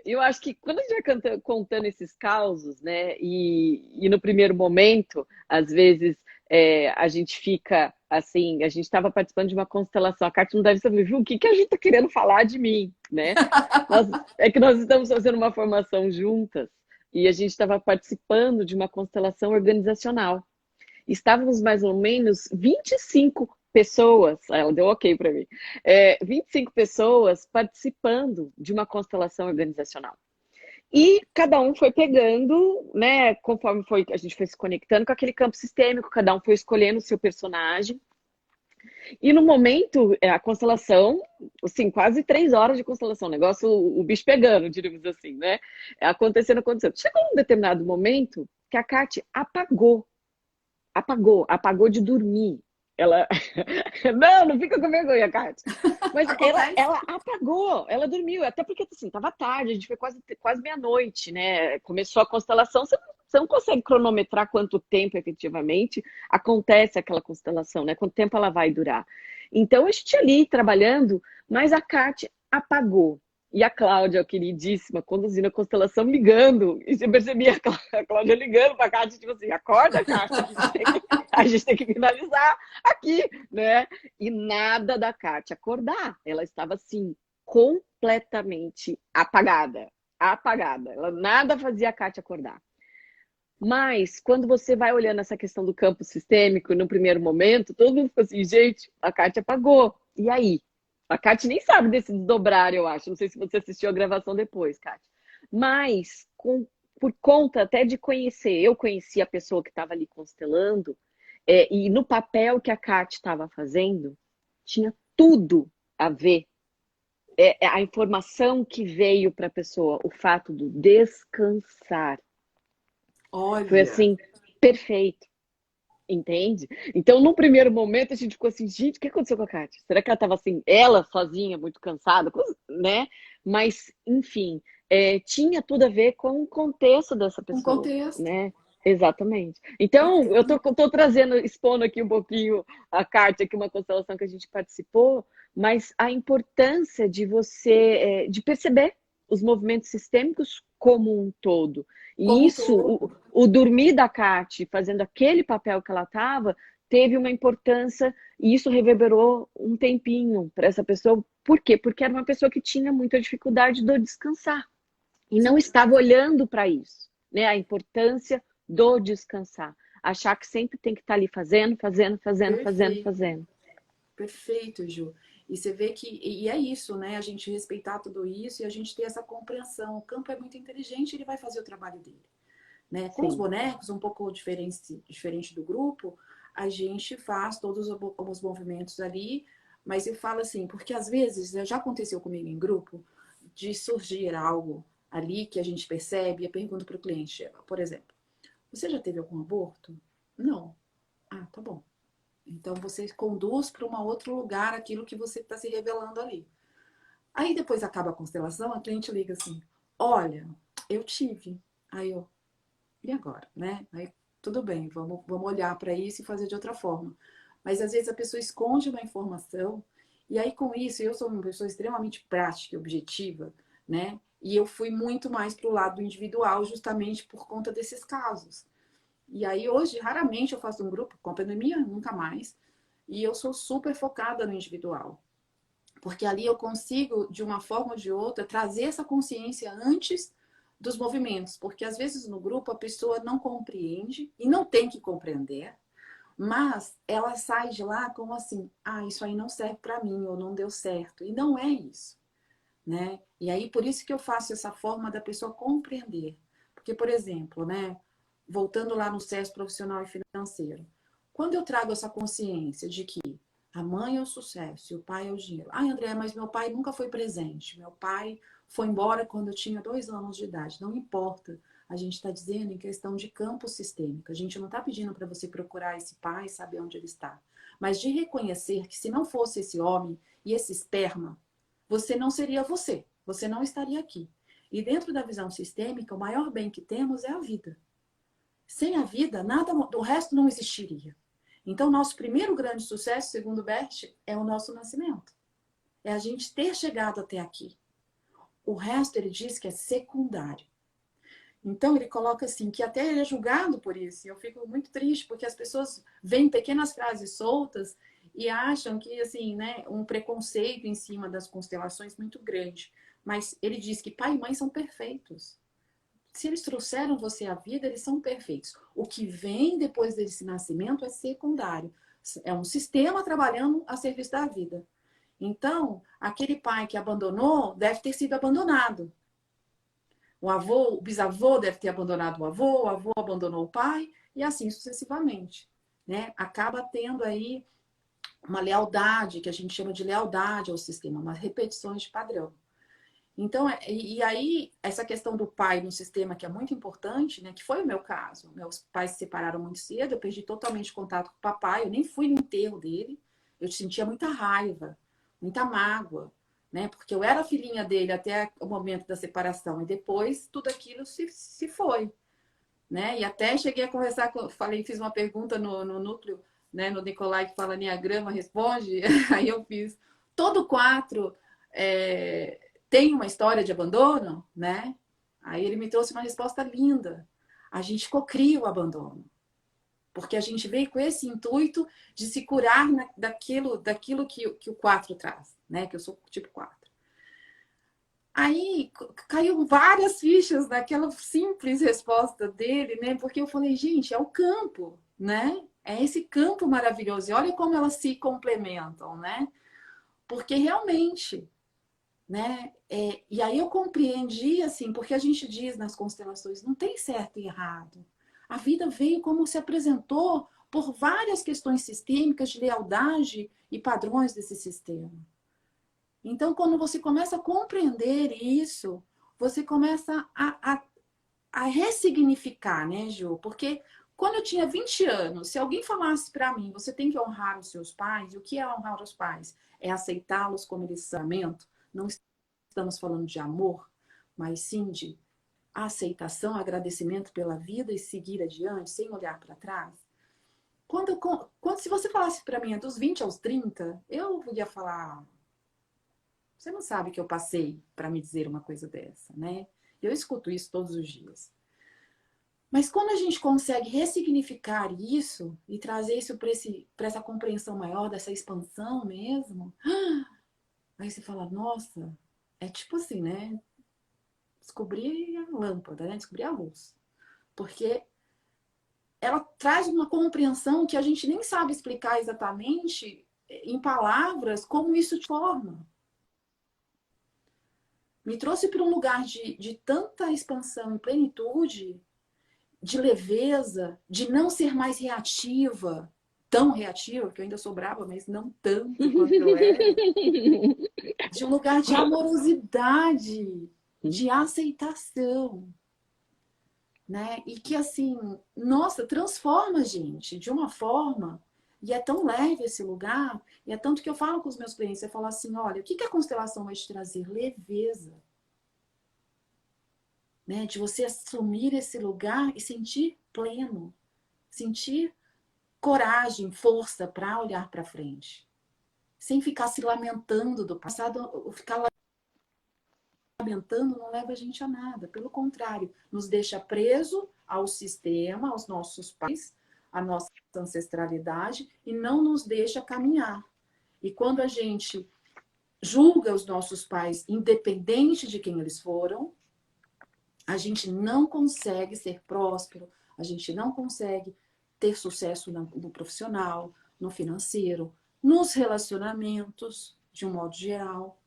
eu acho que quando a gente vai contando esses causos, né, e no primeiro momento, às vezes a gente fica assim, a gente estava participando de uma constelação, a Kati não deve saber, viu, o que que a gente tá querendo falar de mim, né? Nós, é que nós estamos fazendo uma formação juntas, e a gente estava participando de uma constelação organizacional. Estávamos mais ou menos 25 pessoas, ela deu ok para mim, 25 pessoas participando de uma constelação organizacional. E cada um foi pegando, né, conforme a gente foi se conectando com aquele campo sistêmico, cada um foi escolhendo o seu personagem. E no momento, a constelação, assim, quase 3 horas de constelação, negócio, o bicho pegando, diríamos assim, né? Acontecendo. Chegou um determinado momento que a Kate apagou de dormir. Ela. Não, não fica com vergonha, Kátia. Mas ela, acontece. ela apagou, ela dormiu, até porque assim, tava tarde, a gente foi quase meia-noite, né? Começou a constelação, você não consegue cronometrar quanto tempo efetivamente acontece aquela constelação, né? Quanto tempo ela vai durar. Então a gente ali trabalhando, mas a Kátia apagou. E a Cláudia, queridíssima, conduzindo a constelação, ligando. E você percebia a Cláudia ligando para a Kátia, tipo assim, acorda, Kátia, a gente tem que finalizar aqui, né? E nada da Kátia acordar. Ela estava assim, completamente apagada. Apagada. Ela nada fazia a Kátia acordar. Mas, quando você vai olhando essa questão do campo sistêmico, no primeiro momento, todo mundo ficou assim, gente, a Kátia apagou. E aí? A Kátia nem sabe desse desdobrar, eu acho. Não sei se você assistiu a gravação depois, Kátia. Mas, por conta até de conhecer, eu conheci a pessoa que estava ali constelando, e no papel que a Kátia estava fazendo, tinha tudo a ver. A informação que veio para a pessoa, o fato do descansar. Foi Olha, assim, perfeito, entende? Então, no primeiro momento, a gente ficou assim, gente, o que aconteceu com a Kátia? Será que ela estava assim, ela sozinha, muito cansada, né? Mas, enfim, tinha tudo a ver com o contexto dessa um pessoa, contexto. né? Exatamente. Então, eu tô trazendo, expondo aqui um pouquinho a Kátia, que é uma constelação que a gente participou, mas a importância de você, de perceber os movimentos sistêmicos como um todo. Como E um isso, todo. o dormir da Kate, fazendo aquele papel que ela estava, teve uma importância e isso reverberou um tempinho para essa pessoa. Por quê? Porque era uma pessoa que tinha muita dificuldade de descansar e não Sim, estava olhando para isso, né? A importância do descansar. Achar que sempre tem que estar ali fazendo, fazendo, fazendo, fazendo, perfeito. fazendo. Perfeito, Ju. E você vê que, e é isso, né? A gente respeitar tudo isso e a gente ter essa compreensão. O campo é muito inteligente, ele vai fazer o trabalho dele. Né? Com os Sim, bonecos, um pouco diferente do grupo, a gente faz todos os movimentos ali, mas eu falo assim, porque às vezes já aconteceu comigo em grupo de surgir algo ali que a gente percebe e eu pergunto para o cliente, por exemplo, você já teve algum aborto? Não. Ah, tá bom. Então você conduz para um outro lugar aquilo que você está se revelando ali. Aí depois acaba a constelação, a cliente liga assim, olha, eu tive. Aí eu, e agora, né? Aí tudo bem, vamos olhar para isso e fazer de outra forma. Mas às vezes a pessoa esconde uma informação, e aí com isso, eu sou uma pessoa extremamente prática e objetiva, né? E eu fui muito mais para o lado individual, justamente por conta desses casos. E aí hoje, raramente eu faço um grupo, com a pandemia, nunca mais. E eu sou super focada no individual. Porque ali eu consigo, de uma forma ou de outra, trazer essa consciência antes dos movimentos. Porque às vezes no grupo a pessoa não compreende e não tem que compreender, mas ela sai de lá como assim, ah, isso aí não serve para mim ou não deu certo. E não é isso, né? E aí por isso que eu faço essa forma da pessoa compreender. Porque, por exemplo, né, voltando lá no SES profissional e financeiro, quando eu trago essa consciência de que a mãe é o sucesso e o pai é o dinheiro. Ai, André, mas meu pai nunca foi presente. Meu pai foi embora quando eu tinha 2 anos de idade. Não importa. A gente está dizendo em questão de campo sistêmico. A gente não está pedindo para você procurar esse pai e saber onde ele está. Mas de reconhecer que se não fosse esse homem e esse esperma, você não seria você. Você não estaria aqui. E dentro da visão sistêmica, o maior bem que temos é a vida. Sem a vida, nada, o resto não existiria. Então, nosso primeiro grande sucesso, segundo Bert, é o nosso nascimento. É a gente ter chegado até aqui. O resto, ele diz que é secundário. Então, ele coloca assim, que até ele é julgado por isso. E eu fico muito triste, porque as pessoas veem pequenas frases soltas e acham que, assim, né, um preconceito em cima das constelações muito grande. Mas ele diz que pai e mãe são perfeitos. Se eles trouxeram você à vida, eles são perfeitos. O que vem depois desse nascimento é secundário. É um sistema trabalhando a serviço da vida. Então, aquele pai que abandonou deve ter sido abandonado. O avô, o bisavô deve ter abandonado o avô abandonou o pai, e assim sucessivamente. Né? Acaba tendo aí uma lealdade, que a gente chama de lealdade ao sistema, umas repetições de padrão. Então, e aí, essa questão do pai no sistema, que é muito importante, né? Que foi o meu caso. Meus pais se separaram muito cedo, eu perdi totalmente contato com o papai, eu nem fui no enterro dele. Eu sentia muita raiva, muita mágoa, né? Porque eu era filhinha dele até o momento da separação, e depois tudo aquilo se foi, né? E até cheguei a conversar com, falei, fiz uma pergunta no núcleo, né? No Nicolai, que fala Enneagrama, responde. Aí eu fiz, todo quatro. Tem uma história de abandono, né? Aí ele me trouxe uma resposta linda. A gente cocria o abandono. Porque a gente veio com esse intuito de se curar daquilo que o 4 traz, né? Que eu sou tipo 4. Aí caiu várias fichas naquela simples resposta dele, né? Porque eu falei, gente, é o campo, né? É esse campo maravilhoso. E olha como elas se complementam, né? Porque realmente, né? E aí eu compreendi, assim, porque a gente diz nas constelações, não tem certo e errado. A vida veio como se apresentou por várias questões sistêmicas de lealdade e padrões desse sistema. Então, quando você começa a compreender isso, você começa a ressignificar, né, Ju? Porque quando eu tinha 20 anos, se alguém falasse para mim, você tem que honrar os seus pais, e o que é honrar os pais? É aceitá-los como eles são. Não estamos falando de amor, mas sim de aceitação, agradecimento pela vida e seguir adiante, sem olhar para trás. Se você falasse para mim dos 20 aos 30, eu ia falar, você não sabe o que eu passei para me dizer uma coisa dessa, né? Eu escuto isso todos os dias. Mas quando a gente consegue ressignificar isso e trazer isso para essa compreensão maior, dessa expansão mesmo, aí você fala, nossa, é tipo assim, né? Descobrir a lâmpada, né? Descobrir a luz. Porque ela traz uma compreensão que a gente nem sabe explicar exatamente em palavras como isso te forma. Me trouxe para um lugar de tanta expansão e plenitude, de leveza, de não ser mais reativa, tão reativa, que eu ainda sou brava, mas não tanto quanto eu era. De um lugar de amorosidade, de aceitação, né? E que, assim, nossa, transforma a gente de uma forma. E é tão leve esse lugar, e é tanto que eu falo com os meus clientes, eu falo assim, olha, o que a constelação vai te trazer? Leveza. Né? De você assumir esse lugar e sentir pleno. Sentir coragem, força para olhar para frente. Sem ficar se lamentando do passado, ficar lamentando não leva a gente a nada. Pelo contrário, nos deixa preso ao sistema, aos nossos pais, à nossa ancestralidade e não nos deixa caminhar. E quando a gente julga os nossos pais, independente de quem eles foram, a gente não consegue ser próspero, a gente não consegue ter sucesso no profissional, no financeiro, nos relacionamentos, de um modo geral.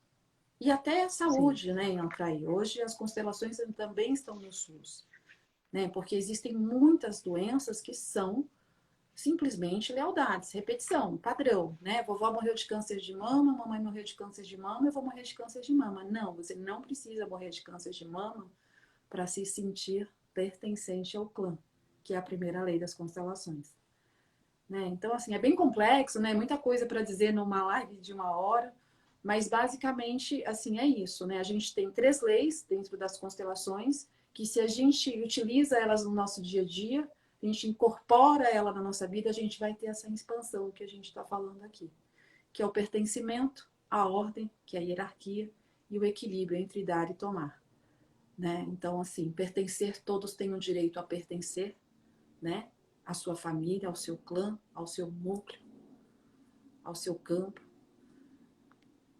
E até a saúde, Sim. né, Antraí? Hoje as constelações também estão no SUS, né? Porque existem muitas doenças que são simplesmente lealdades, repetição, padrão, né? Vovó morreu de câncer de mama, mamãe morreu de câncer de mama, eu vou morrer de câncer de mama. Não, você não precisa morrer de câncer de mama para se sentir pertencente ao clã, que é a primeira lei das constelações. Né? Então, assim, é bem complexo, né? Muita coisa para dizer numa live de 1 hora, mas basicamente, assim, é isso, né? A gente tem 3 leis dentro das constelações, que se a gente utiliza elas no nosso dia a dia, a gente incorpora ela na nossa vida, a gente vai ter essa expansão que a gente está falando aqui, que é o pertencimento, a ordem, que é a hierarquia, e o equilíbrio entre dar e tomar. Né? Então, assim, pertencer, todos têm o direito a pertencer, né? À sua família, ao seu clã, ao seu núcleo, ao seu campo.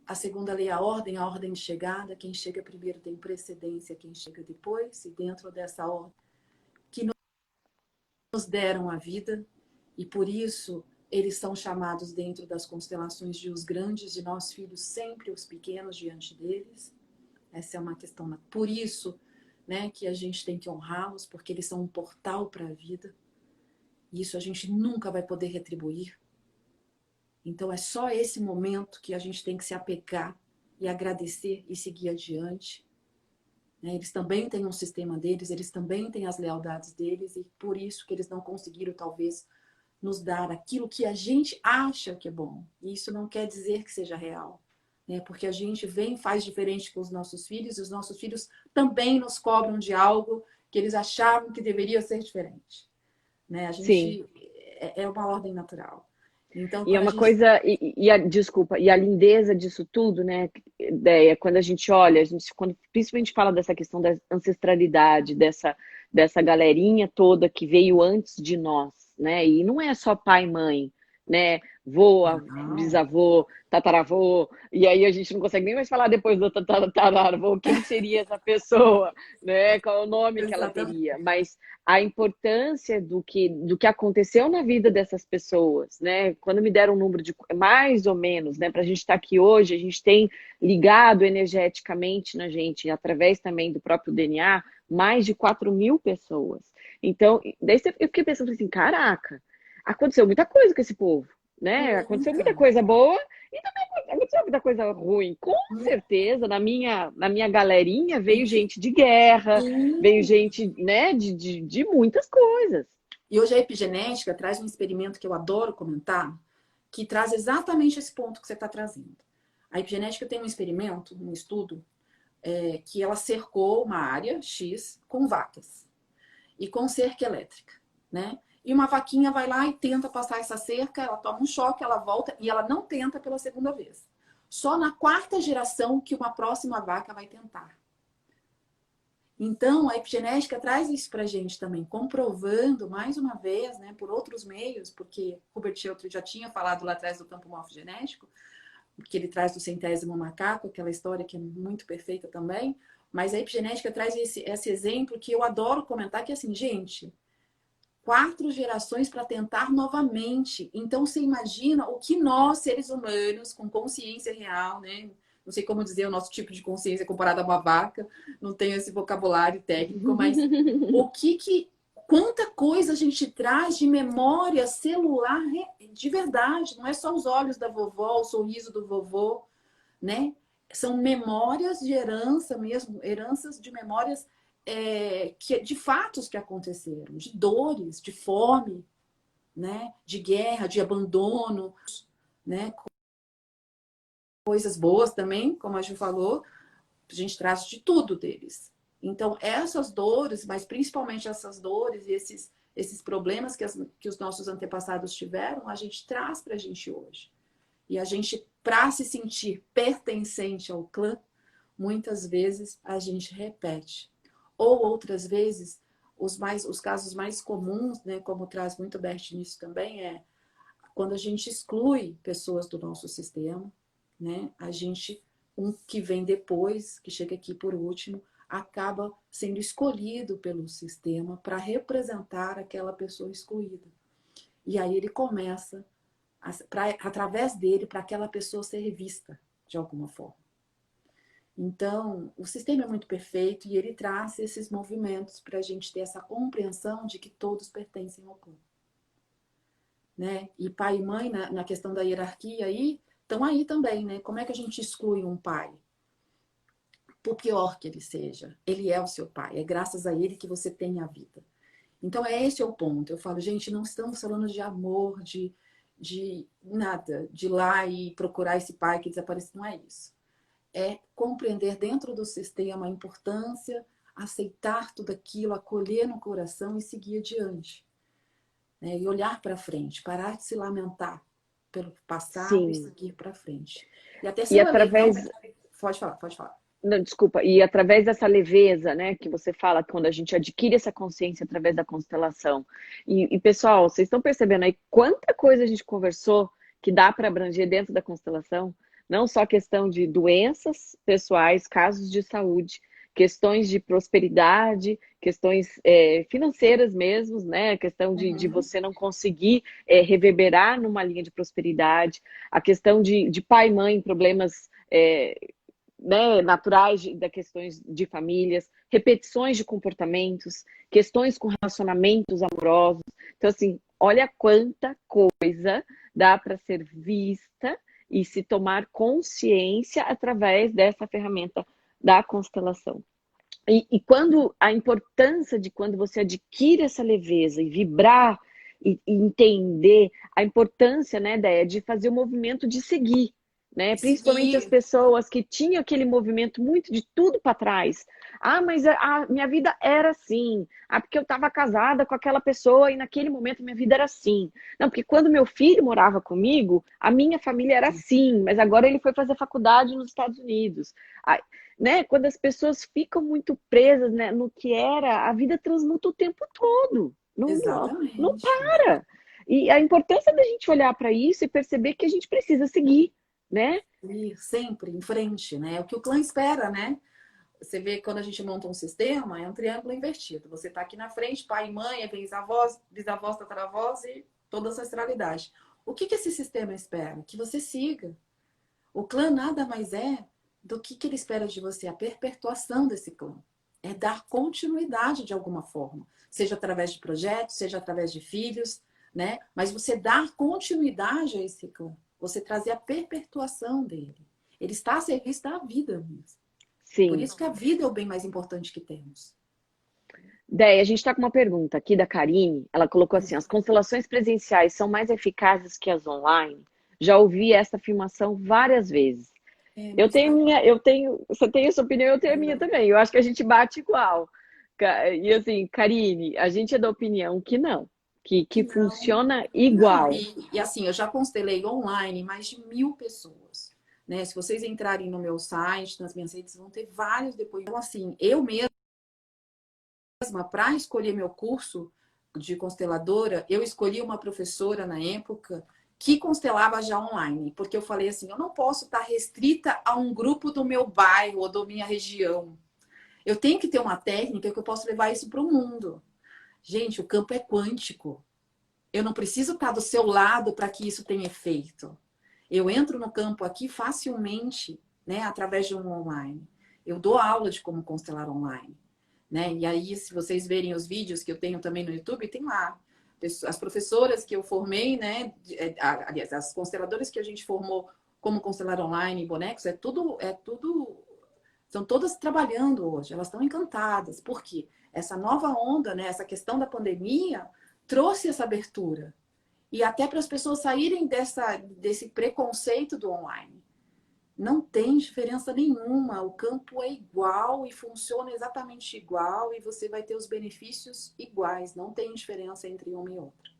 A segunda lei é a ordem de chegada. Quem chega primeiro tem precedência, quem chega depois. E dentro dessa ordem, que nos deram a vida, e por isso eles são chamados dentro das constelações de os grandes, de nós filhos, sempre os pequenos diante deles. Essa é uma questão. Por isso, né, que a gente tem que honrá-los, porque eles são um portal para a vida. E isso a gente nunca vai poder retribuir. Então é só esse momento que a gente tem que se apegar e agradecer e seguir adiante. Né? Eles também têm um sistema deles, eles também têm as lealdades deles, e por isso que eles não conseguiram, talvez, nos dar aquilo que a gente acha que é bom. E isso não quer dizer que seja real. Né? Porque a gente vem e faz diferente com os nossos filhos, e os nossos filhos também nos cobram de algo que eles achavam que deveria ser diferente. Né? A Sim. gente é uma ordem natural. Então, E é quando a uma gente... coisa, desculpa, e a lindeza disso tudo, né, ideia, quando a gente olha, quando principalmente fala dessa questão da ancestralidade, dessa galerinha toda que veio antes de nós, né, e não é só pai e mãe, né, vô, Não, bisavô, tataravô, e aí a gente não consegue nem mais falar depois do tataravô, quem seria essa pessoa, né, qual é o nome que ela exatamente. teria, mas a importância do que aconteceu na vida dessas pessoas, né? Quando me deram um número de mais ou menos, né? Para a gente estar aqui hoje, a gente tem ligado energeticamente na gente, através também do próprio DNA, mais de 4.000 pessoas. Então, daí eu fiquei pensando assim, caraca, aconteceu muita coisa com esse povo, né? Aconteceu Muita. muita coisa boa e também aconteceu muita coisa ruim. Com certeza, na minha galerinha veio gente de guerra, veio Sim. gente, né, de muitas coisas. E hoje a epigenética traz um experimento que eu adoro comentar, que traz exatamente esse ponto que você está trazendo. A epigenética tem um experimento, um estudo, que ela cercou uma área X com vacas e com cerca elétrica, né? E uma vaquinha vai lá e tenta passar essa cerca, ela toma um choque, ela volta e ela não tenta pela segunda vez. Só na 4ª geração que uma próxima vaca vai tentar. Então, a epigenética traz isso para a gente também, comprovando, mais uma vez, né, por outros meios, porque Hubert Shelton já tinha falado lá atrás do campo morfogenético, que ele traz do 100º macaco, aquela história que é muito perfeita também, mas a epigenética traz esse exemplo que eu adoro comentar, que é assim, gente, 4 gerações para tentar novamente. Então, você imagina o que nós, seres humanos, com consciência real, né? Não sei como dizer o nosso tipo de consciência comparado a uma vaca, não tenho esse vocabulário técnico, mas quanta coisa a gente traz de memória celular de verdade, não é só os olhos da vovó, o sorriso do vovô, né? São memórias de herança mesmo, heranças de memórias de fatos que aconteceram, de dores, de fome, né? De guerra, de abandono, né? Coisas boas também, como a Ju falou, a gente traz de tudo deles. Então, essas dores, mas principalmente essas dores e esses problemas que os nossos antepassados tiveram, a gente traz para a gente hoje. E a gente, para se sentir pertencente ao clã, muitas vezes a gente repete. Ou outras vezes, os casos mais comuns, né, como traz muito Bert nisso também, é quando a gente exclui pessoas do nosso sistema, né, a gente, um que vem depois, que chega aqui por último, acaba sendo escolhido pelo sistema para representar aquela pessoa excluída. E aí ele começa, através dele, para aquela pessoa ser vista de alguma forma. Então, o sistema é muito perfeito e ele traz esses movimentos para a gente ter essa compreensão de que todos pertencem ao clã. Né? E pai e mãe, na questão da hierarquia, aí, estão aí também. Né? Como é que a gente exclui um pai? Por pior que ele seja, ele é o seu pai. É graças a ele que você tem a vida. Então, esse é o ponto. Eu falo, gente, não estamos falando de amor, de nada, de ir lá e procurar esse pai que desapareceu. Não é isso. É compreender dentro do sistema a importância, aceitar tudo aquilo, acolher no coração e seguir adiante. Né? E olhar para frente, parar de se lamentar pelo passado e Sim. seguir para frente. E até E ser legal. através, Pode falar, pode falar. não, desculpa, e através dessa leveza, né, que você fala, quando a gente adquire essa consciência através da constelação. E pessoal, vocês estão percebendo aí quanta coisa a gente conversou que dá para abranger dentro da constelação? Não só questão de doenças pessoais, casos de saúde, questões de prosperidade, questões financeiras mesmo, né? A questão de você não conseguir reverberar numa linha de prosperidade, a questão de pai e mãe, problemas né, naturais da questões de famílias, repetições de comportamentos, questões com relacionamentos amorosos. Então, assim, olha quanta coisa dá para ser vista e se tomar consciência através dessa ferramenta da constelação. E quando a importância de quando você adquire essa leveza e vibrar e entender a importância, né, Déia, de fazer o movimento de seguir, né? Principalmente as Seguir. pessoas que tinham aquele movimento muito de tudo para trás. Ah, mas a minha vida era assim. Ah, porque eu estava casada com aquela pessoa e naquele momento minha vida era assim. Não, porque quando meu filho morava comigo, a minha família era assim, mas agora ele foi fazer faculdade nos Estados Unidos. Ah, né? Quando as pessoas ficam muito presas, né, no que era, a vida transmuta o tempo todo. Não Exatamente. para. E a importância da gente olhar para isso e perceber que a gente precisa seguir, né? Ir sempre em frente, né? É o que o clã espera, né? Você vê que quando a gente monta um sistema, é um triângulo invertido. Você está aqui na frente, pai e mãe, vem bisavós, tataravós e toda a ancestralidade. O que esse sistema espera? Que você siga. O clã nada mais é do que ele espera de você, a perpetuação desse clã. É dar continuidade de alguma forma, seja através de projetos, seja através de filhos, né? Mas você dar continuidade a esse clã, você trazer a perpetuação dele. Ele está a serviço da vida mesmo. Por Sim. isso que a vida é o bem mais importante que temos. Déia, a gente está com uma pergunta aqui da Karine. Ela colocou assim: as constelações presenciais são mais eficazes que as online? Já ouvi essa afirmação várias vezes. É, Eu mas tenho minha, eu tenho, você tem a sua opinião, eu tenho a minha não. também. Eu acho que a gente bate igual. E assim, Karine, a gente é da opinião que não, que Que não. funciona Não, igual. e assim, eu já constelei online mais de 1.000 pessoas. Né? Se vocês entrarem no meu site, nas minhas redes, vão ter vários depois. Então, assim, eu mesma, para escolher meu curso de consteladora, eu escolhi uma professora na época que constelava já online, porque eu falei assim, eu não posso estar restrita a um grupo do meu bairro ou da minha região. Eu tenho que ter uma técnica que eu possa levar isso para o mundo. Gente, o campo é quântico. Eu não preciso estar do seu lado para que isso tenha efeito. Eu entro no campo aqui facilmente, né, através de um online. Eu dou aula de como constelar online. Né? E aí, se vocês verem os vídeos que eu tenho também no YouTube, tem lá. As professoras que eu formei, né? Aliás, as consteladoras que a gente formou como constelar online, bonecos, estão todas trabalhando hoje, elas estão encantadas. Por quê? Essa nova onda, né? Essa questão da pandemia trouxe essa abertura. E até para as pessoas saírem desse preconceito do online. Não tem diferença nenhuma. O campo é igual e funciona exatamente igual e você vai ter os benefícios iguais. Não tem diferença entre uma e outra.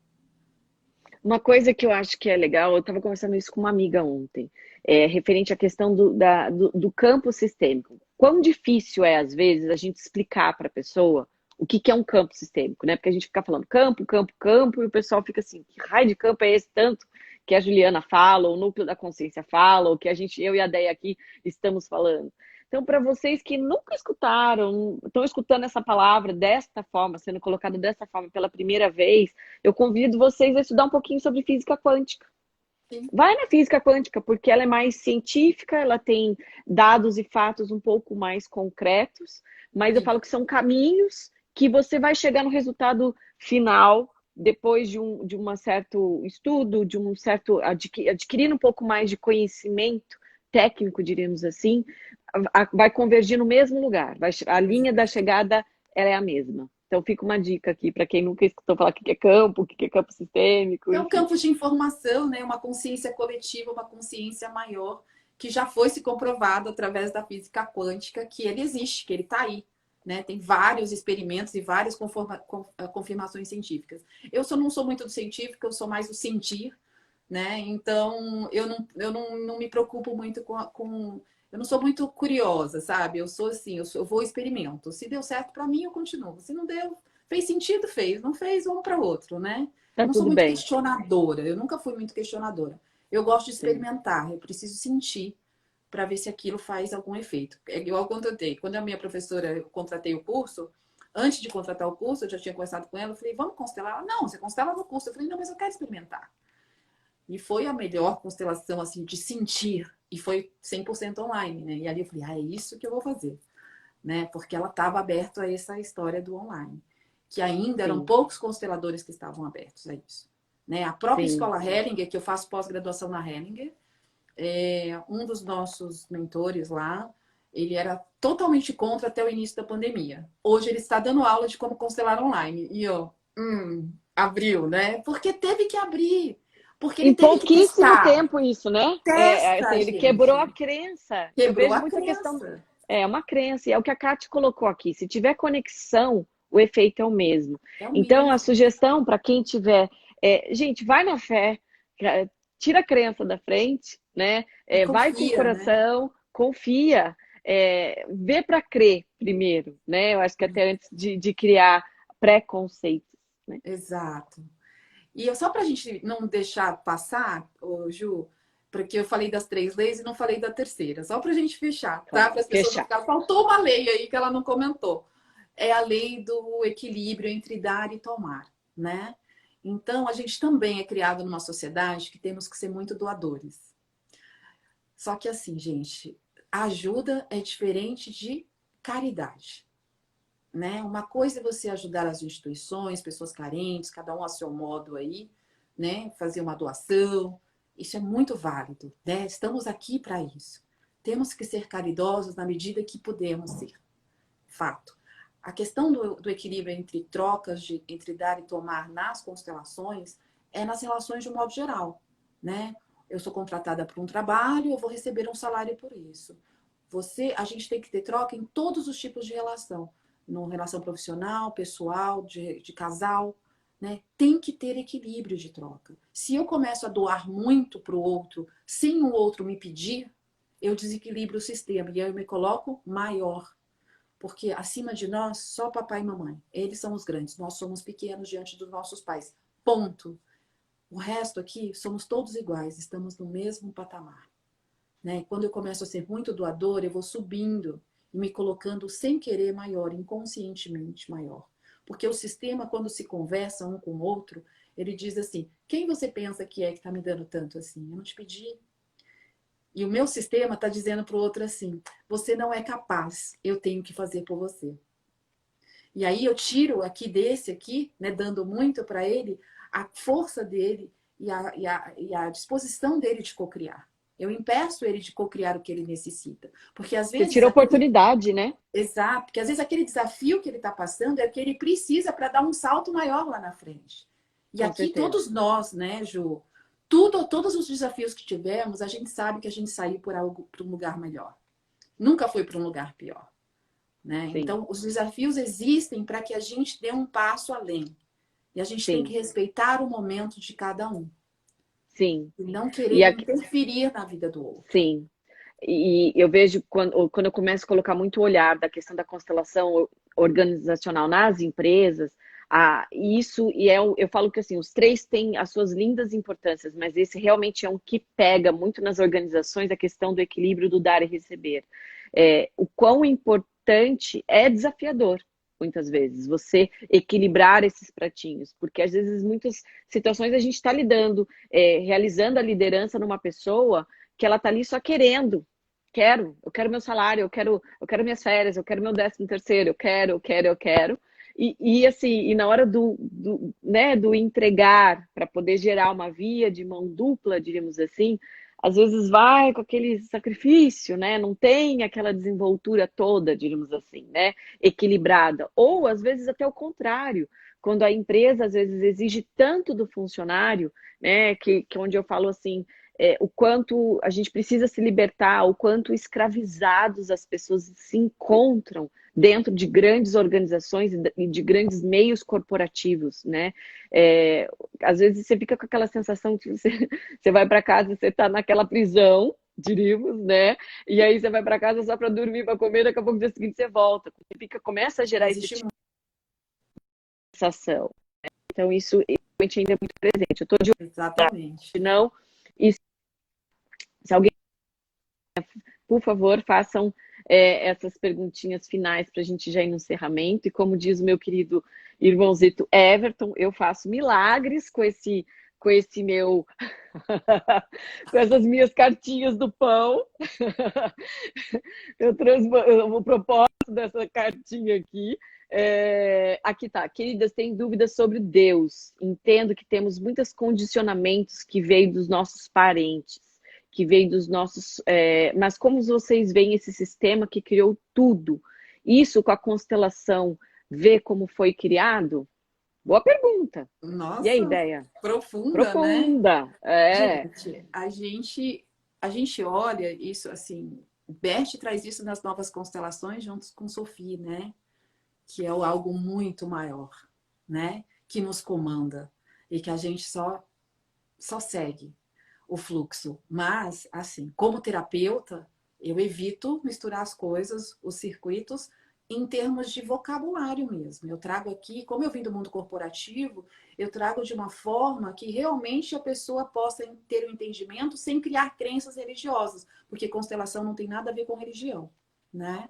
Uma coisa que eu acho que é legal, eu estava conversando isso com uma amiga ontem, referente à questão do campo sistêmico. Quão difícil é, às vezes, a gente explicar para a pessoa o que, que é um campo sistêmico, né? Porque a gente fica falando campo, campo, campo, e o pessoal fica assim, que raio de campo é esse tanto que a Juliana fala, ou o núcleo da consciência fala, ou que eu e a Deia aqui estamos falando. Então, para vocês que nunca escutaram, estão escutando essa palavra desta forma, sendo colocada dessa forma pela primeira vez, eu convido vocês a estudar um pouquinho sobre física quântica. Sim. Vai na física quântica, porque ela é mais científica, ela tem dados e fatos um pouco mais concretos, mas eu Sim. falo que são caminhos que você vai chegar no resultado final depois de um certo estudo, de um certo adquirindo um pouco mais de conhecimento técnico, diríamos assim, vai convergir no mesmo lugar. A linha da chegada ela é a mesma. Então fica uma dica aqui para quem nunca escutou falar o que o que é campo sistêmico, É um enfim. campo de informação, né? Uma consciência coletiva, uma consciência maior, que já foi se comprovado através da física quântica que ele existe, que ele está aí. Né? Tem vários experimentos e várias confirmações científicas. Não sou muito do científico, eu sou mais do sentir, né? Então eu não me preocupo muito com. Eu não sou muito curiosa, sabe? Eu sou assim, eu vou experimento. Se deu certo para mim, eu continuo. Se não deu, fez sentido, fez. Não fez, vamos para outro, né? Eu Tá não sou tudo muito bem. questionadora. Eu nunca fui muito questionadora. Eu gosto de Sim. experimentar. Eu preciso sentir para ver se aquilo faz algum efeito. É igual eu contratei. Quando a minha professora, eu contratei o curso, antes de contratar o curso, eu já tinha conversado com ela, eu falei, vamos constelar? Ela, não, você constela no curso. Eu falei, não, mas eu quero experimentar. E foi a melhor constelação, assim, de sentir. E foi 100% online, né? E ali eu falei, é isso que eu vou fazer. Né? Porque ela estava aberta a essa história do online. Que ainda eram Sim, poucos consteladores que estavam abertos a isso. Né? A própria sim, escola Hellinger, que eu faço pós-graduação na Hellinger, um dos nossos mentores lá, ele era totalmente contra até o início da pandemia. Hoje ele está dando aula de como constelar online. E eu, abriu, né? Porque teve que abrir. Porque ele em teve que pouquíssimo testar. tempo isso, né? Assim, Testa, ele quebrou a gente. crença. Eu Quebrou vejo a muita questão, crença. é uma crença, e é o que a Kate colocou aqui. Se tiver conexão, o efeito é o mesmo. É o Então, a mesmo. sugestão para quem tiver, gente, vai na fé, tira a crença da frente, né? E Vai com o confia, né? coração, confia, vê para crer primeiro, né? Eu acho que até antes de criar preconceitos, né? Exato. E só para a gente não deixar passar, ô, Ju, porque eu falei das 3 leis e não falei da terceira, só para a gente fechar, tá? Para Claro, as pessoas não fechar. ficarem. Faltou uma lei aí que ela não comentou. É a lei do equilíbrio entre dar e tomar, né? Então, a gente também é criado numa sociedade que temos que ser muito doadores. Só que assim, gente, ajuda é diferente de caridade. Né? Uma coisa é você ajudar as instituições, pessoas carentes, cada um a seu modo aí, né? Fazer uma doação. Isso é muito válido, né? Estamos aqui para isso. Temos que ser caridosos na medida que podemos ser. Fato. A questão do equilíbrio entre entre dar e tomar nas constelações é nas relações de um modo geral, né? Eu sou contratada por um trabalho, eu vou receber um salário por isso. A gente tem que ter troca em todos os tipos de relação, no relação profissional, pessoal, de casal, né? Tem que ter equilíbrio de troca. Se eu começo a doar muito para o outro, sem o outro me pedir, eu desequilibro o sistema e aí eu me coloco maior. Porque acima de nós, só papai e mamãe. Eles são os grandes, nós somos pequenos diante dos nossos pais. Ponto. O resto aqui, somos todos iguais, estamos no mesmo patamar. Né? Quando eu começo a ser muito doador, eu vou subindo e me colocando sem querer maior, inconscientemente maior. Porque o sistema, quando se conversa um com o outro, ele diz assim: quem você pensa que é que está me dando tanto assim? Eu não te pedi. E o meu sistema está dizendo para o outro assim: você não é capaz, eu tenho que fazer por você. E aí eu tiro aqui desse aqui, né, dando muito para ele, a força dele e a disposição dele de cocriar. Eu impeço ele de cocriar o que ele necessita. Porque às Você vezes tira a aquele. oportunidade, né? Exato, porque às vezes aquele desafio que ele está passando é o que ele precisa para dar um salto maior lá na frente. E Com aqui certeza. todos nós, né, Ju? Todos os desafios que tivemos, a gente sabe que a gente saiu por algo, para um lugar melhor. Nunca foi para um lugar pior, né? Sim, Então, os desafios existem para que a gente dê um passo além. E a gente tem que sim, respeitar o momento de cada um. sim. E não E querer aqui, interferir na vida do outro. sim. E eu vejo quando eu começo a colocar muito olhar da questão da constelação organizacional nas empresas, isso, eu falo que assim, os três têm as suas lindas importâncias, mas esse realmente é um que pega muito nas organizações a questão do equilíbrio do dar e receber. O quão importante é desafiador, muitas vezes, você equilibrar esses pratinhos, porque às vezes, muitas situações a gente está lidando, realizando a liderança numa pessoa que ela tá ali só querendo. Eu quero meu salário, eu quero minhas férias, eu quero meu 13º, eu quero. Assim, e na hora né, do entregar, para poder gerar uma via de mão dupla, diríamos assim, às vezes vai com aquele sacrifício, né? Não tem aquela desenvoltura toda, diríamos assim, né? Equilibrada. Ou às vezes até o contrário, quando a empresa às vezes exige tanto do funcionário, né? Que onde eu falo assim, o quanto a gente precisa se libertar, o quanto escravizados as pessoas se encontram dentro de grandes organizações e de grandes meios corporativos, né? Às vezes você fica com aquela sensação que você vai para casa e você está naquela prisão, diríamos, né? E aí você vai para casa só para dormir, para comer, daqui a pouco no dia seguinte você volta. Começa a gerar esse Existe tipo muito. de sensação. Então isso realmente ainda é muito presente. Eu estou de Exatamente. olho, não. E se alguém, por favor, façam essas perguntinhas finais para a gente já ir no encerramento. E como diz o meu querido irmãozito Everton, eu faço milagres com esse meu, com essas minhas cartinhas do pão. O propósito dessa cartinha aqui. Aqui tá, queridas, tem dúvidas sobre Deus. Entendo que temos muitos condicionamentos que veio dos nossos parentes, que veio dos nossos. Mas como vocês veem esse sistema que criou tudo? Isso com a constelação, vê como foi criado? Boa pergunta. E aí, Nossa, ideia? profunda, né? Profunda. Gente, a gente olha isso assim, Bert traz isso nas novas constelações juntos com Sophie, né? Que é algo muito maior, né? Que nos comanda e que a gente só segue o fluxo. Mas, assim, como terapeuta, eu evito misturar as coisas, os circuitos, em termos de vocabulário mesmo. Eu trago aqui, como eu vim do mundo corporativo, eu trago de uma forma que realmente a pessoa possa ter um entendimento sem criar crenças religiosas, porque constelação não tem nada a ver com religião, né?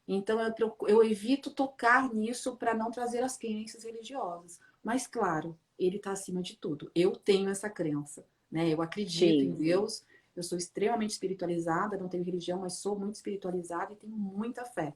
Então eu evito tocar nisso para não trazer as crenças religiosas. Mas claro, ele está acima de tudo. Eu tenho essa crença, né? Eu acredito em Sim. Deus. Eu sou extremamente espiritualizada, não tenho religião, mas sou muito espiritualizada e tenho muita fé.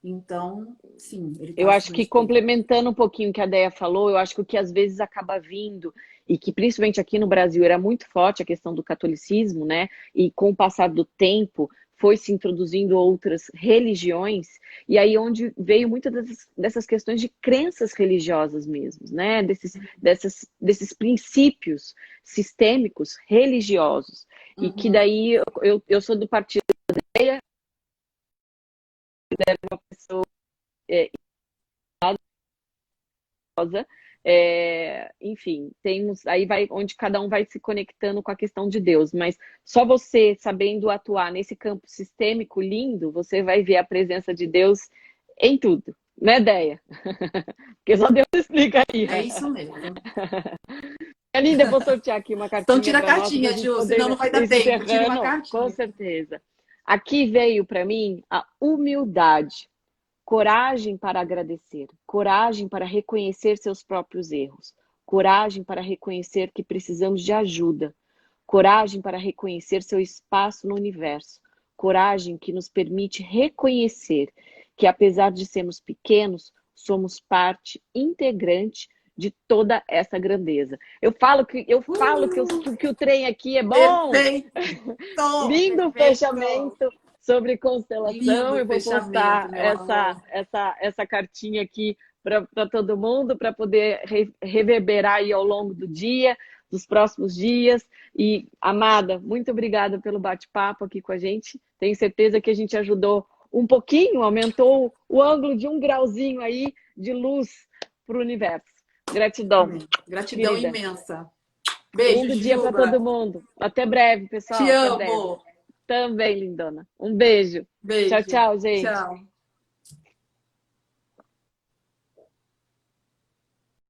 Então, sim, ele está Eu acho acima que de tudo. complementando um pouquinho o que a Deia falou, eu acho que o que às vezes acaba vindo, e que principalmente aqui no Brasil era muito forte a questão do catolicismo, né? E com o passar do tempo foi se introduzindo outras religiões, e aí onde veio muitas dessas questões de crenças religiosas mesmo, né? Desses princípios sistêmicos religiosos. E que Uhum. daí eu sou do partido da Deia, uma pessoa é, enfim, temos aí vai onde cada um vai se conectando com a questão de Deus, mas só você sabendo atuar nesse campo sistêmico lindo, você vai ver a presença de Deus em tudo, né, Deia? Porque só Deus explica aí. É isso mesmo. É linda, eu vou sortear aqui uma Então cartinha tira a para nós, para a cartinha, gente Ju, poder senão ir não vai dar tempo. Tira uma encerrando, com cartinha. certeza. Aqui veio para mim a humildade. Coragem para agradecer, coragem para reconhecer seus próprios erros, coragem para reconhecer que precisamos de ajuda, coragem para reconhecer seu espaço no universo, coragem que nos permite reconhecer que, apesar de sermos pequenos, somos parte integrante de toda essa grandeza. Eu falo que o trem aqui é bom. Perfeito! Lindo Perfeito! fechamento sobre constelação. Lindo Eu vou fechamento, postar meu amor. essa cartinha aqui para todo mundo, para poder reverberar aí ao longo do dia, dos próximos dias. E, amada, muito obrigada pelo bate-papo aqui com a gente. Tenho certeza que a gente ajudou um pouquinho, aumentou o ângulo de 1 grauzinho aí de luz para o universo. Gratidão. Gratidão querida. imensa. Beijo, Lindo dia para todo mundo. Até breve, pessoal. Te Até amo. breve. Também, lindona. Um beijo. Beijo. Tchau, tchau, gente. Tchau.